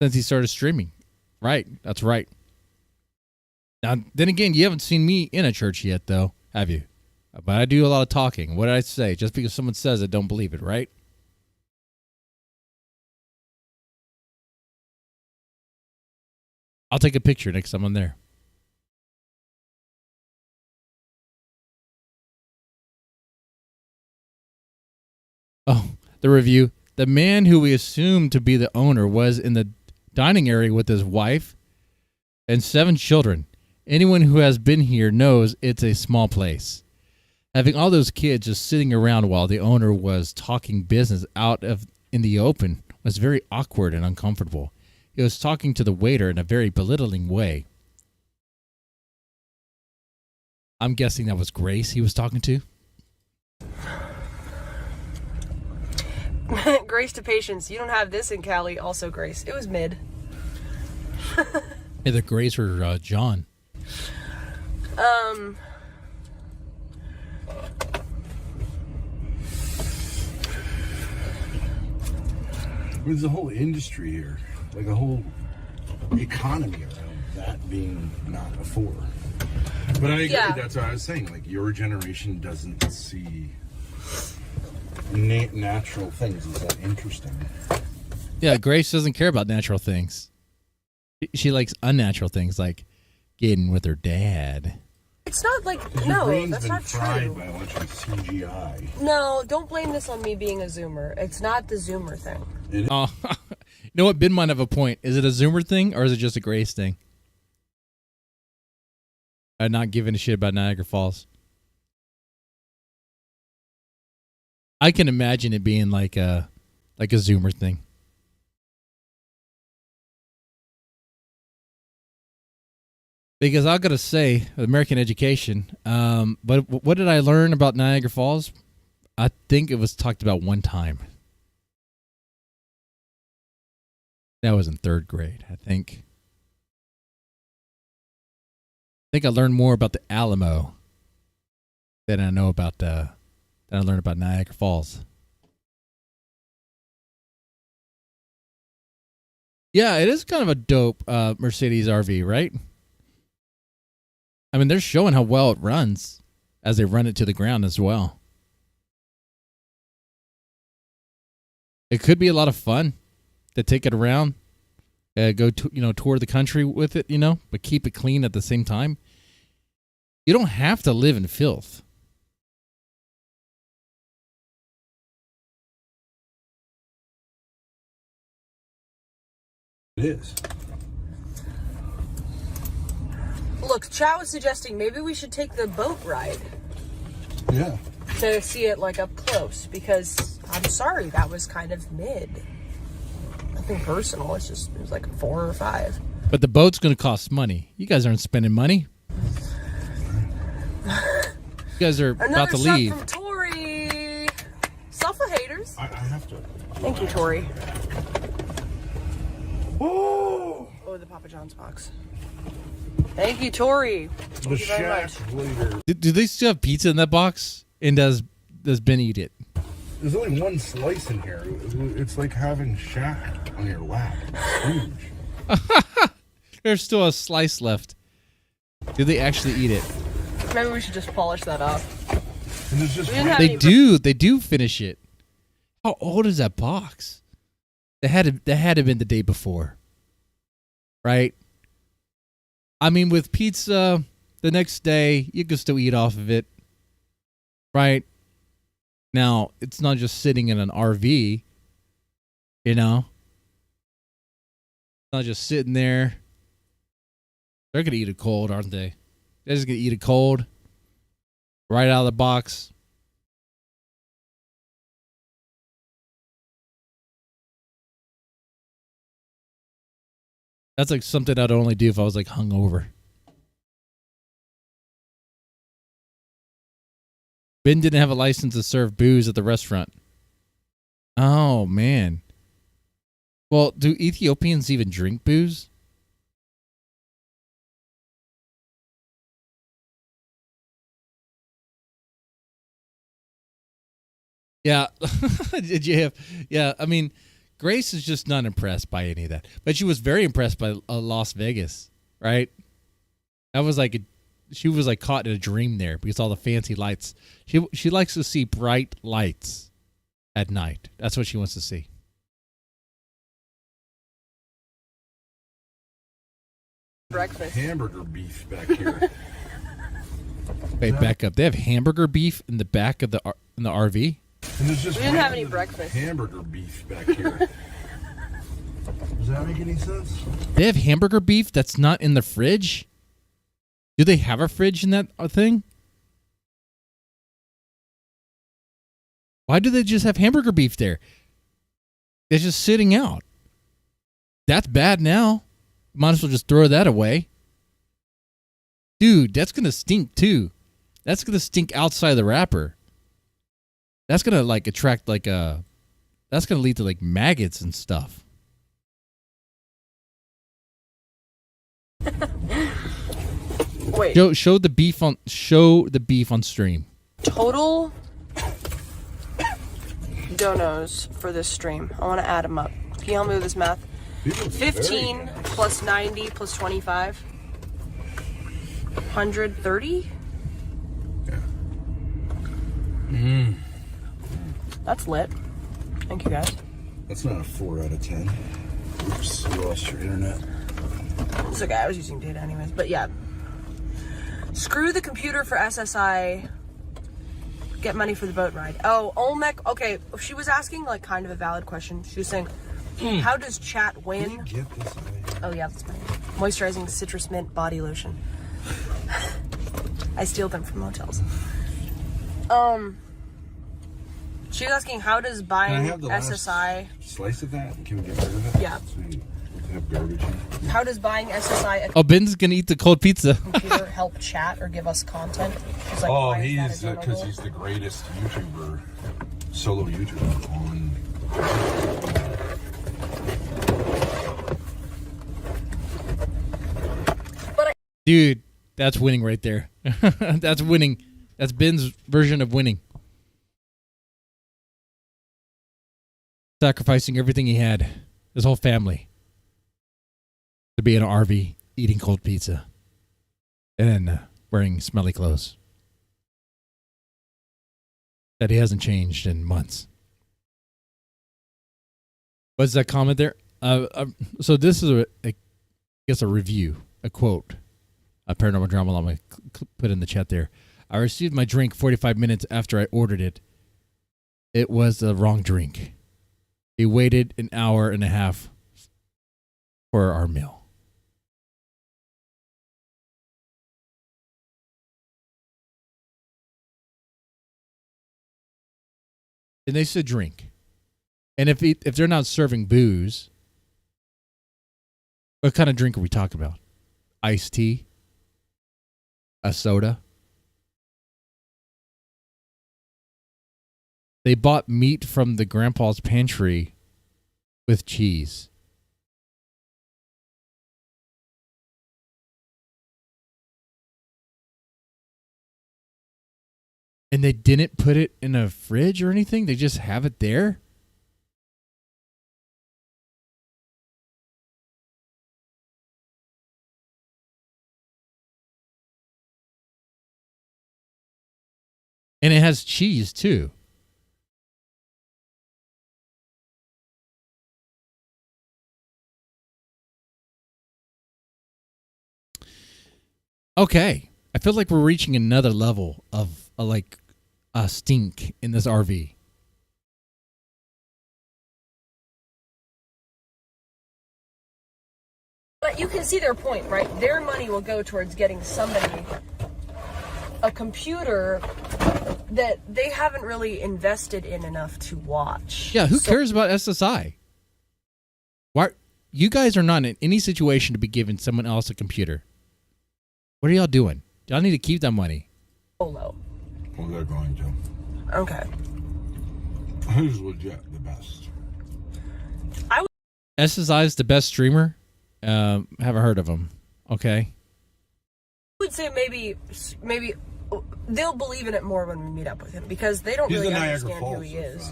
since he started streaming. Right. That's right. Now, then again, you haven't seen me in a church yet, though, have you? But I do a lot of talking. What did I say? Just because someone says it, don't believe it, right? I'll take a picture next time I'm there. Oh, the review. The man who we assumed to be the owner was in the dining area with his wife and 7 children. Anyone who has been here knows it's a small place. Having all those kids just sitting around while the owner was talking business out in the open was very awkward and uncomfortable. He was talking to the waiter in a very belittling way. I'm guessing that was Grace he was talking to. Grace to patience. You don't have this in Cali. Also, Grace. It was mid. Either Grace or John. There's a whole industry here, like a whole economy around that being not a 4. But I agree. Yeah. That's what I was saying. Like, your generation doesn't see natural things. Is that interesting? Yeah, Grace doesn't care about natural things. She likes unnatural things, like getting with her dad. It's not like, Your no, brain's that's been not fried true. by a bunch of CGI. No, don't blame this on me being a Zoomer. It's not the Zoomer thing. Oh, you know what? Ben might have a point. Is it a Zoomer thing or is it just a Grace thing? Not giving a shit about Niagara Falls. I can imagine it being like a Zoomer thing. Because I gotta say, American education. But what did I learn about Niagara Falls? I think it was talked about one time. That was in 3rd grade, I think. I think I learned more about the Alamo than I know about than I learned about Niagara Falls. Yeah, it is kind of a dope Mercedes RV, right? I mean, they're showing how well it runs as they run it to the ground as well. It could be a lot of fun to take it around, go to, tour the country with it, but keep it clean at the same time. You don't have to live in filth. It is. Look, Chat was suggesting maybe we should take the boat ride Yeah. to see it like up close, because I'm sorry, that was kind of mid. Nothing personal. It was like a 4 or 5. But the boat's going to cost money. You guys aren't spending money. guys are about Another to shot leave. from Tori. Self haters. I have to. Thank you, Tori. Oh, Oh, the Papa John's box. Thank you, Tori. the Thank you very much. shack later. Do they still have pizza in that box? And does Ben eat it? There's only one slice in here. It's like having shack on your lap. Huge. There's still a slice left. Do they actually eat it? Maybe we should just polish that up. And there's just We didn't have They any- do. They do finish it. How old is that box? That had to have been the day before, right? I mean, with pizza, the next day you can still eat off of it, right? Now it's not just sitting in an RV, you know. It's not just sitting there. They're gonna eat it cold, aren't they? They're just gonna eat it cold, right out of the box. That's like something I'd only do if I was like hungover. Ben didn't have a license to serve booze at the restaurant. Oh, man. Well, do Ethiopians even drink booze? Yeah. Did you have? Yeah, I mean, Grace is just not impressed by any of that. But she was very impressed by Las Vegas, right? That was like she was like caught in a dream there because all the fancy lights. She likes to see bright lights at night. That's what she wants to see. Breakfast. hamburger beef back here. Wait, back up. They have hamburger beef in the back of the RV. And there's just We didn't have any breakfast. hamburger beef back here. Does that make any sense? They have hamburger beef that's not in the fridge? Do they have a fridge in that thing? Why do they just have hamburger beef there? They're just sitting out. That's bad now. Might as well just throw that away. Dude, that's going to stink too. That's going to stink outside the wrapper. That's going to like attract like a... That's going to lead to like maggots and stuff. Wait. Show the beef on stream. Total donos for this stream. I want to add them up. Can you help me with this math? 15 plus 90 plus 25. 130? That's lit. Thank you guys. That's not a 4 out of 10. Oops, you lost your internet. It's okay, I was using data anyways. But yeah. Screw the computer for SSI. Get money for the boat ride. Oh, Olmec. Okay, she was asking like kind of a valid question. She was saying, how does chat win? Get this out of here. Oh yeah, that's mine. Moisturizing citrus mint body lotion. I steal them from motels. She was asking how does Can I buying have the last SSI slice of that? Can we get rid of it? Yeah. So we have garbage in. how does buying SSI a Oh, Ben's going to eat the cold pizza. computer help chat or give us content? She's like, Oh, why is he's that a because donable? he's the greatest YouTuber, solo YouTuber on. Dude, that's winning right there. That's winning. That's Ben's version of winning. Sacrificing everything he had, his whole family, to be in an RV eating cold pizza and then wearing smelly clothes that he hasn't changed in months. What's that comment there? So this is I guess a review, a quote. A paranormal drama. I'm going to put in the chat there. I received my drink 45 minutes after I ordered it. It was the wrong drink. He waited an hour and a half for our meal. And they said drink. And if they're not serving booze, what kind of drink are we talking about? Iced tea? A soda? They bought meat from the grandpa's pantry with cheese. And they didn't put it in a fridge or anything? They just have it there? And it has cheese, too. Okay. I feel like we're reaching another level of a stink in this RV. But you can see their point, right? Their money will go towards getting somebody a computer that they haven't really invested in enough to watch. Yeah, who cares about SSI? Why? You guys are not in any situation to be giving someone else a computer. What are y'all doing? Y'all need to keep that money. Solo. Well, they're going to. Okay. Who's legit the best? SSI is the best streamer. Haven't heard of him. Okay. I would say maybe they'll believe in it more when we meet up with him because they don't really understand who he is.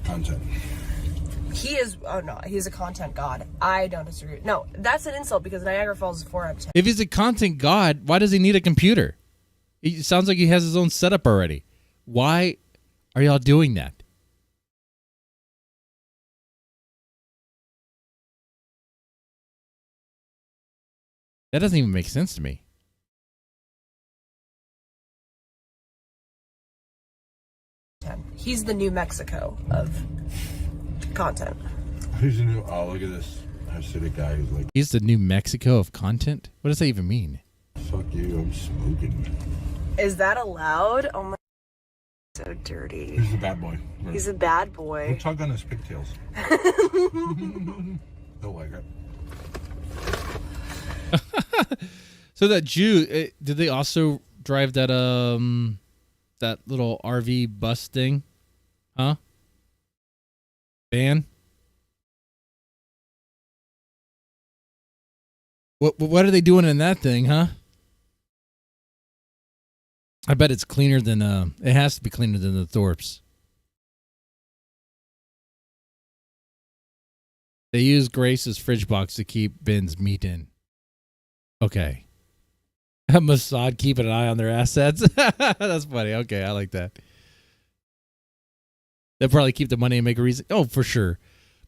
Content. He is. Oh no, he's a content god. I don't disagree. No, that's an insult because Niagara Falls is 4 out of 10. If he's a content god, why does he need a computer? It sounds like he has his own setup already. Why are y'all doing that? That doesn't even make sense to me. He's the New Mexico of content. Who's the new? Oh, look at this Hasidic guy who's like, He's the New Mexico of content? What does that even mean? fuck you, I'm smoking. Is that allowed? Oh my, so dirty. He's the bad boy. He's a bad boy. Don't tug on his pigtails. He'll like it. So that Jew, did they also drive that that little RV bus thing? Huh? Van? What are they doing in that thing, huh? I bet it's cleaner than it has to be cleaner than the Thorps. They use Grace's fridge box to keep Ben's meat in. Okay. Mossad keeping an eye on their assets. That's funny. Okay, I like that. They'll probably keep the money and make a reason. Oh, for sure.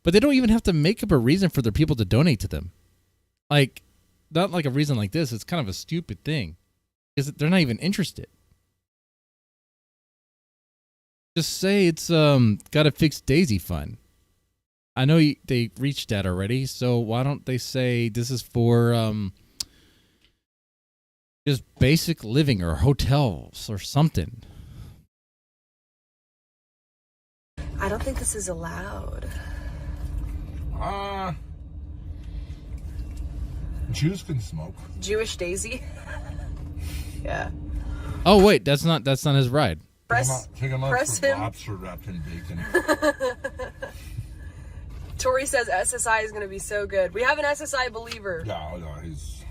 But they don't even have to make up a reason for their people to donate to them. Like, not like a reason like this. It's kind of a stupid thing. Because they're not even interested. Just say it's got a fixed Daisy fund. I know they reached that already, so why don't they say this is for just basic living or hotels or something? I don't think this is allowed. Jews can smoke. Jewish Daisy? Yeah. Oh wait, that's not his ride. Take him out press for him. lobster wrapped in bacon. Tori says SSI is going to be so good. We have an SSI believer. No, he's...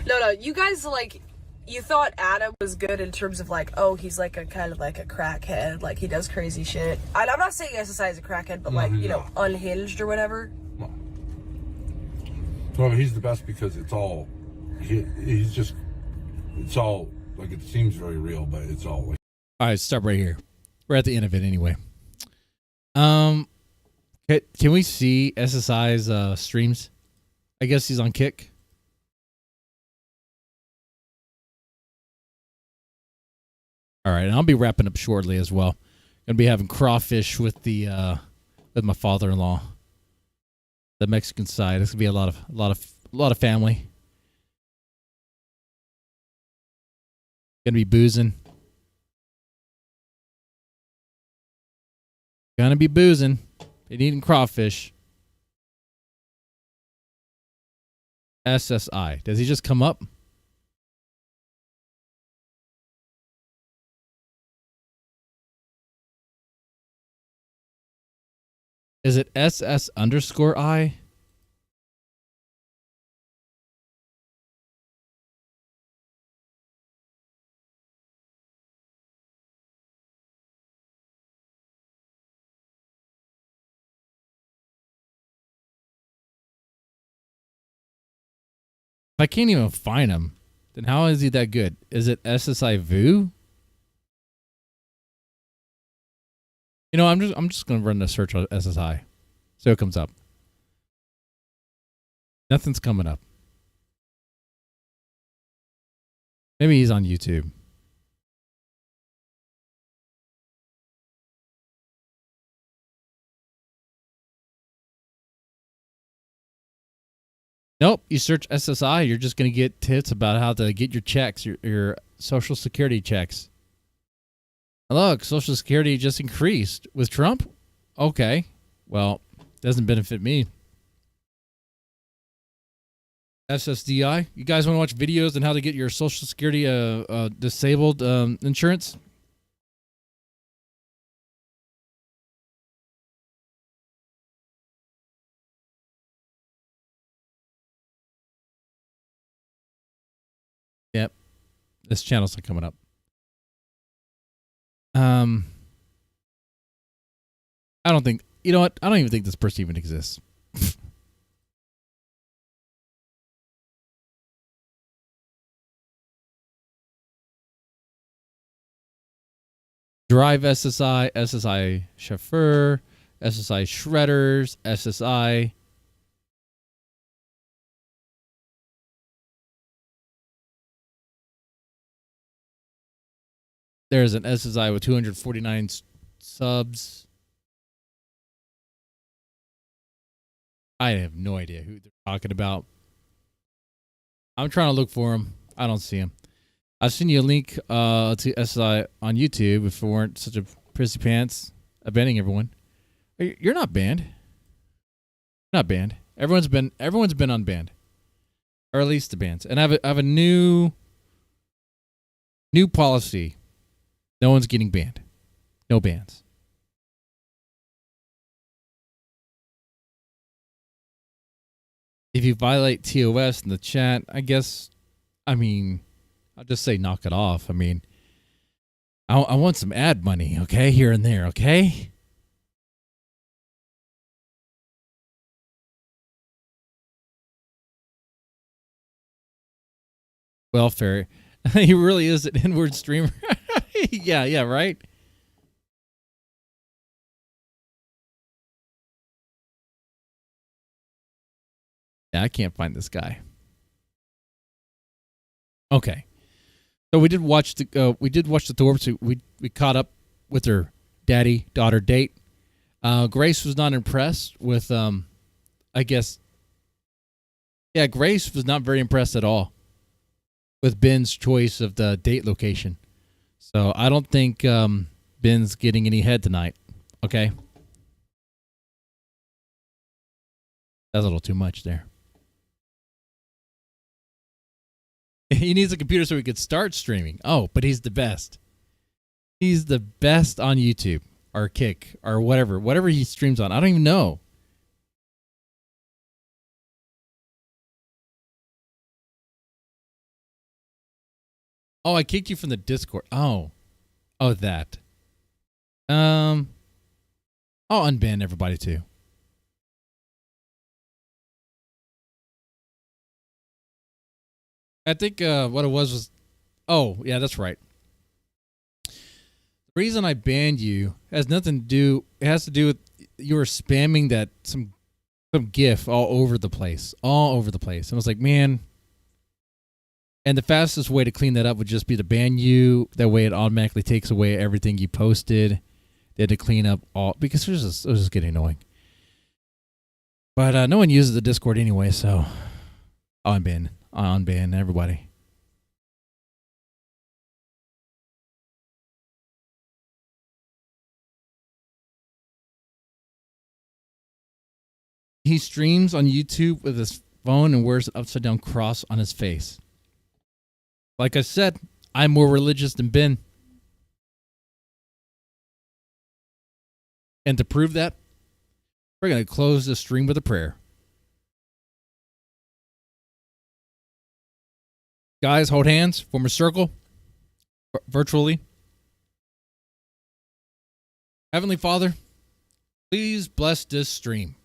No, you guys, like, you thought Adam was good in terms of, like, oh, he's, like, a kind of, like, a crackhead. Like, he does crazy shit. And I'm not saying SSI is a crackhead, but, like, you know, unhinged or whatever. Well, he's the best because it's all... He's just... It's all... Like, it seems very real, but it's all... Like, All right, stop right here. We're at the end of it anyway. Can we see SSI's streams? I guess he's on Kick. All right, and I'll be wrapping up shortly as well. Gonna be having crawfish with the with my father-in-law, the Mexican side. It's gonna be a lot of family. Gonna be boozing. Gonna be boozing and eating crawfish. SSI. Does he just come up? Is it SS_I? If I can't even find him, then how is he that good? Is it SSI Vu? You know, I'm just gonna run the search on SSI. So it comes up. Nothing's coming up. Maybe he's on YouTube. Nope, you search SSI, you're just going to get tips about how to get your checks, your Social Security checks. Look, Social Security just increased with Trump? Okay, well, doesn't benefit me. SSDI, you guys want to watch videos on how to get your Social Security disabled insurance? Yep. This channel's not coming up. I don't think, you know what? I don't even think this person even exists. Drive SSI, SSI chauffeur, SSI shredders, SSI. There's an SSI with 249 subs. I have no idea who they're talking about. I'm trying to look for him. I don't see him. I've seen you a link to SSI on YouTube if it weren't such a prissy pants. Abandoning everyone. You're not banned. You're not banned. Everyone's been unbanned. Or at least the bans. And I have a new policy. No one's getting banned. No bans. If you violate TOS in the chat, I guess, I mean, I'll just say knock it off. I mean, I want some ad money, okay? Here and there, okay? Welfare. He really is an inward streamer. Yeah, right? Yeah, I can't find this guy. Okay. So we did watch the Thorps. We caught up with her daddy-daughter date. Grace was not impressed with I guess. Yeah, Grace was not very impressed at all with Ben's choice of the date location. So I don't think Ben's getting any head tonight. Okay. That's a little too much there. He needs a computer so he could start streaming. Oh, but he's the best. He's the best on YouTube or Kick or whatever he streams on. I don't even know. Oh, I kicked you from the Discord. Oh, that. I'll unban everybody too. I think what it was, oh, yeah, that's right. The reason I banned you has nothing to do, it has to do with you were spamming that some GIF all over the place. And I was like, man, and the fastest way to clean that up would just be to ban you. That way it automatically takes away everything you posted. They had to clean up all, because it was just getting annoying. But no one uses the Discord anyway, so I'll unban everybody. He streams on YouTube with his phone and wears an upside down cross on his face. Like I said, I'm more religious than Ben. And to prove that, We're going to close the stream with a prayer. Guys, hold hands, form a circle virtually. Heavenly Father, please bless this stream.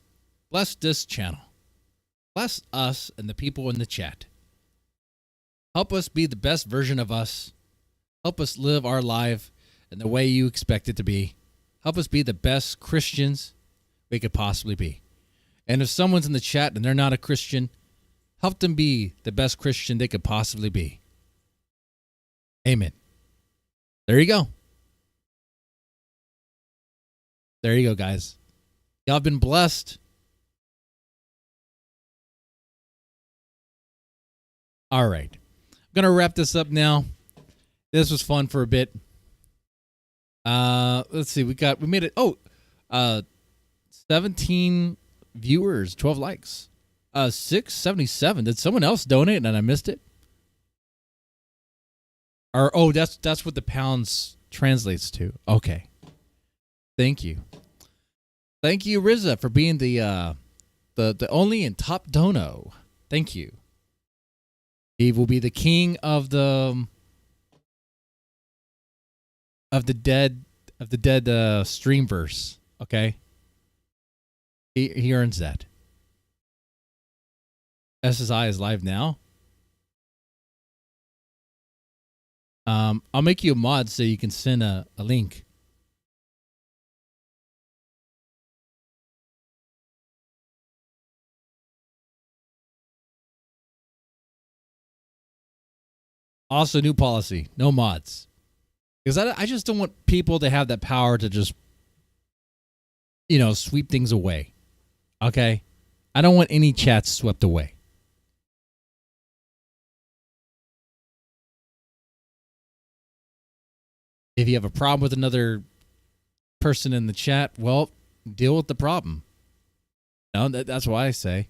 Bless this channel. Bless us and the people in the chat. Help us be the best version of us. Help us live our life in the way you expect it to be. Help us be the best Christians we could possibly be. And if someone's in the chat and they're not a Christian, help them be the best Christian they could possibly be. Amen. There you go. There you go, guys. Y'all have been blessed. All right. I'm going to wrap this up now. This was fun for a bit. Let's see. We made it. 17 viewers, 12 likes. 677. Did someone else donate and I missed it? Or that's what the pounds translates to. Okay. Thank you. Thank you, Riza, for being the only and top dono. Thank you. He will be the king of the dead streamverse. Okay. He earns that. SSI is live now. I'll make you a mod so you can send a link. Also, new policy, no mods. Because I just don't want people to have that power to just, sweep things away. Okay? I don't want any chats swept away. If you have a problem with another person in the chat, well, deal with the problem. No, that's what I say.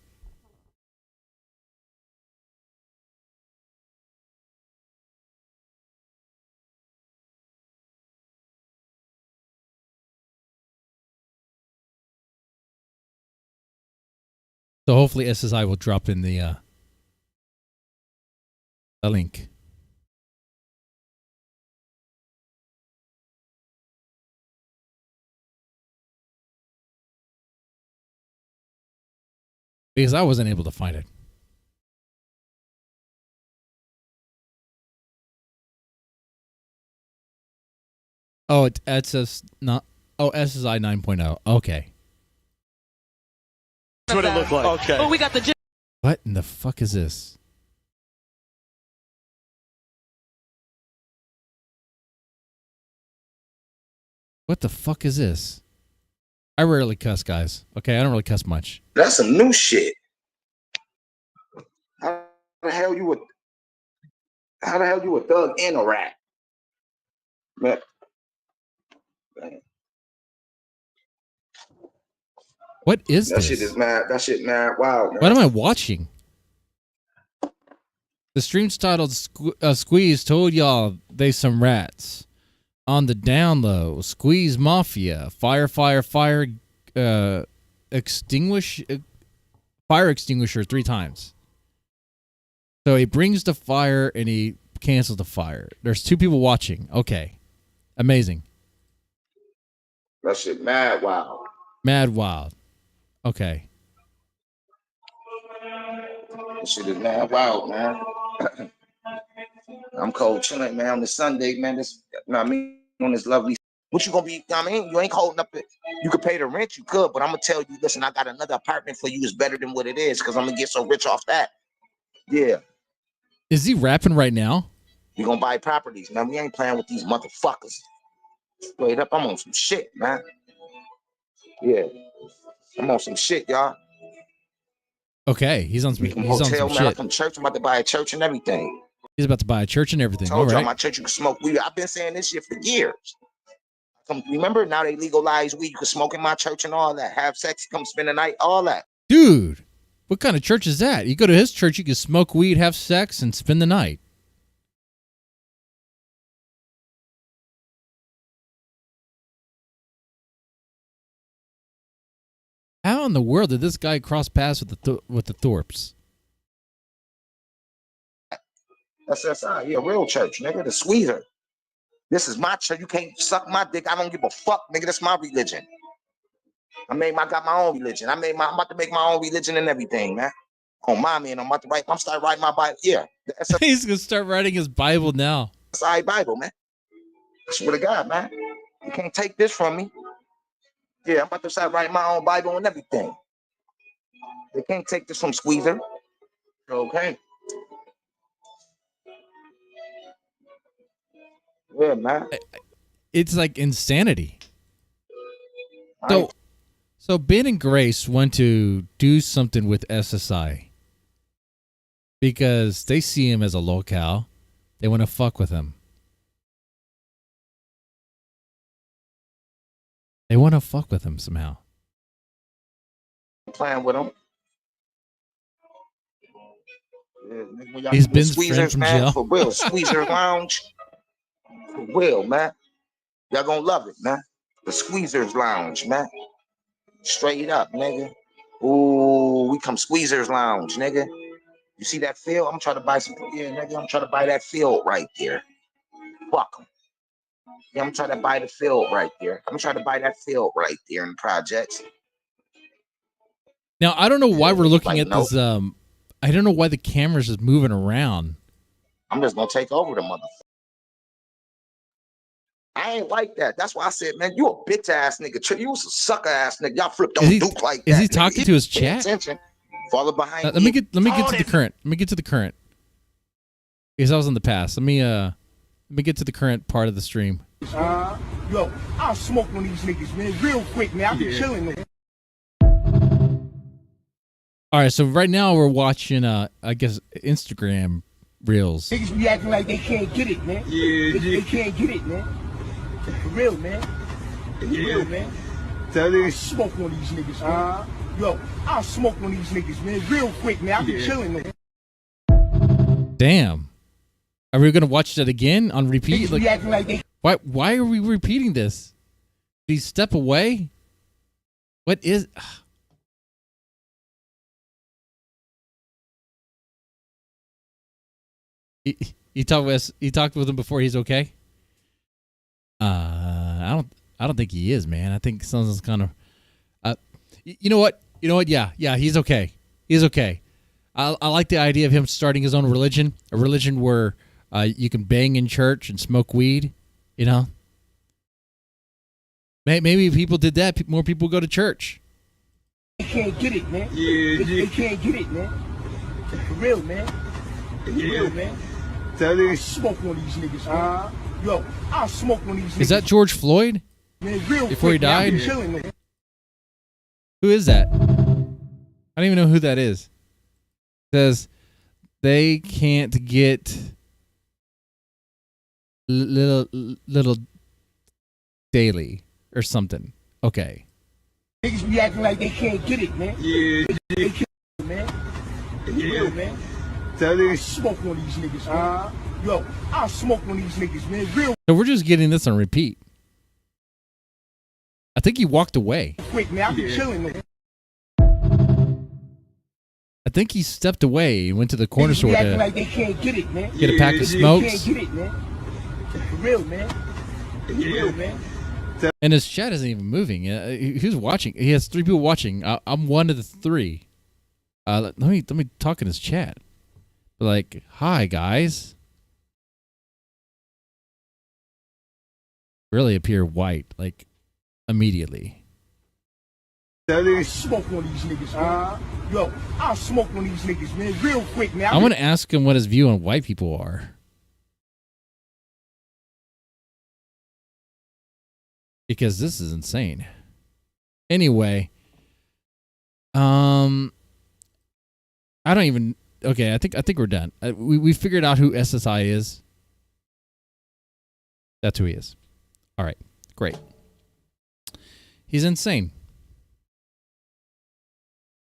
So hopefully SSI will drop in the link. Because I wasn't able to find it. Oh, it says not. Oh, SSI 9.0. Okay. That's what it looked like. Okay. Oh, we got the. What in the fuck is this? What the fuck is this? I rarely cuss, guys. Okay, I don't really cuss much. That's some new shit. How the hell you a thug and a rat? Man. What is that this? Shit is mad. That shit mad. Wow. Man. What am I watching? The stream's titled Squeeze told y'all they some rats. On the down low, Squeeze Mafia, fire extinguisher 3 times. So he brings the fire and he cancels the fire. There's 2 people watching. Okay. Amazing. That shit mad wild. Mad wild. Okay. That shit is mad wild, man. I'm cold chilling, man, on this Sunday, man. This, on this lovely. What you gonna be? You ain't holding up it. You could pay the rent, you could, but I'm gonna tell you, listen, I got another apartment for you. It's better than what it is, because I'm gonna get so rich off that. Yeah. Is he rapping right now? You gonna buy properties, man. We ain't playing with these motherfuckers. Straight up, I'm on some shit, man. Yeah. I'm on some shit, y'all. Okay, he's on some hotel, man. shit. I'm from church. I'm about to buy a church and everything. He's about to buy a church and everything. Told all y'all right. my church you can smoke weed. I've been saying this shit for years. Remember, now they legalize weed. You can smoke in my church and all that. Have sex, come spend the night, all that. Dude, what kind of church is that? You go to his church, you can smoke weed, have sex, and spend the night. How in the world did this guy cross paths with the Thorps? SSI, yeah, real church, nigga. The squeezer. This is my church. You can't suck my dick. I don't give a fuck, nigga. That's my religion. I got my own religion. I'm about to make my own religion and everything, man. On my man, I'm start writing my Bible. Yeah. He's gonna start writing his Bible now. SSI Bible, man. I swear to God, man. You can't take this from me. Yeah, I'm about to start writing my own Bible and everything. They can't take this from Squeezer. Okay. Yeah, man. It's like insanity. So Ben and Grace want to do something with SSI because they see him as a locale. They want to fuck with him. They want to fuck with him somehow. Playing with him. Yeah, he's been friend from man, jail. For real. Squeezer Lounge. For real, man. Y'all gonna love it, man. The Squeezers Lounge, man. Straight up, nigga. Ooh, we come Squeezers Lounge, nigga. You see that field? I'm trying to buy some. Yeah, nigga. I'm trying to buy that field right there. Fuck them. Yeah, I'm trying to buy the field right there. I'm trying to buy that field right there in the projects. Now I don't know why we're looking at this. I don't know why the camera's just moving around. I'm just gonna take over the motherfucker. I ain't like that. That's why I said, man, you a bitch ass nigga. You was a sucker ass nigga. Y'all flipped on Duke like that. Is he talking to his chat? Attention. Follow behind. Let me get to the current. Let me get to the current. Because I was in the past. Let me get to the current part of the stream. Yo, I'll smoke one of these niggas, man, real quick, man. I've been chilling, man. All right, so right now we're watching, I guess, Instagram reels. Niggas be acting like they can't get it, man. Yeah, they can't get it, man. For real, man. For real, man. Smoke one of these niggas, man. Yo, I'll smoke one of these niggas, man, real quick, man. I've been chilling, man. Damn. Are we gonna watch that again on repeat? Niggas be acting like they. Why are we repeating this? Did he step away? What is? He talked with him before. He's okay. I don't think he is, man. I think something's kind of. You know what? Yeah, he's okay. He's okay. I like the idea of him starting his own religion, a religion where you can bang in church and smoke weed. You know. Maybe if people did that, more people go to church. They can't get it, man. Yeah, they can't get it, man. For real, man. For real, man. Smoke one of these niggas, man. Yo, I'll smoke one of these niggas. Is that George Floyd? Man, real before quick, he died? Man, chilling, man. Who is that? I don't even know who that is. It says they can't get little daily or something. Okay. Niggas be acting like they can't get it, man. Yeah, they can't, man. For real, man. Smoke one of these niggas, man. Yo, I'll smoke one of these niggas, man. Real. So we're just getting this on repeat. I think he walked away. Quick, man. I've been chilling, man. I think he stepped away and went to the corner store to like they can't get it, man. Get a pack of smokes. They can't get it, man. For real, man. For real, man. And his chat isn't even moving. Who's watching? He has 3 people watching. I'm one of the 3. Let me talk in his chat. Like, hi guys. Really appear white, like immediately. Smoke one of these niggas, man. Yo, I'll smoke one of these niggas, man, real quick, man. I want to ask him what his view on white people are. Because this is insane. Anyway, I don't even. Okay, I think we're done. We figured out who SSI is. That's who he is. All right, great. He's insane.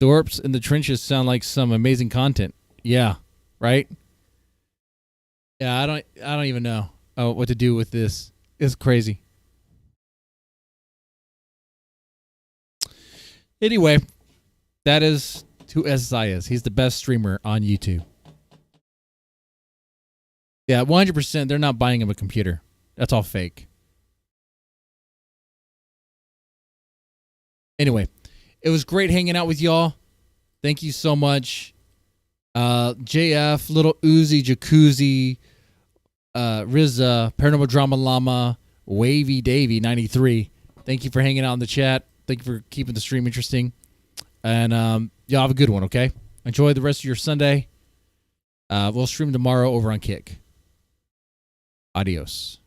Thorps in the trenches sound like some amazing content. Yeah, right? Yeah, I don't even know what to do with this. It's crazy. Anyway, that is who SSI is. He's the best streamer on YouTube. Yeah, 100%. They're not buying him a computer. That's all fake. Anyway, it was great hanging out with y'all. Thank you so much. JF, Little Uzi, Jacuzzi, Rizza, Paranormal Drama Llama, Wavy Davy 93. Thank you for hanging out in the chat. Thank you for keeping the stream interesting. And y'all have a good one, okay? Enjoy the rest of your Sunday. We'll stream tomorrow over on Kick. Adios.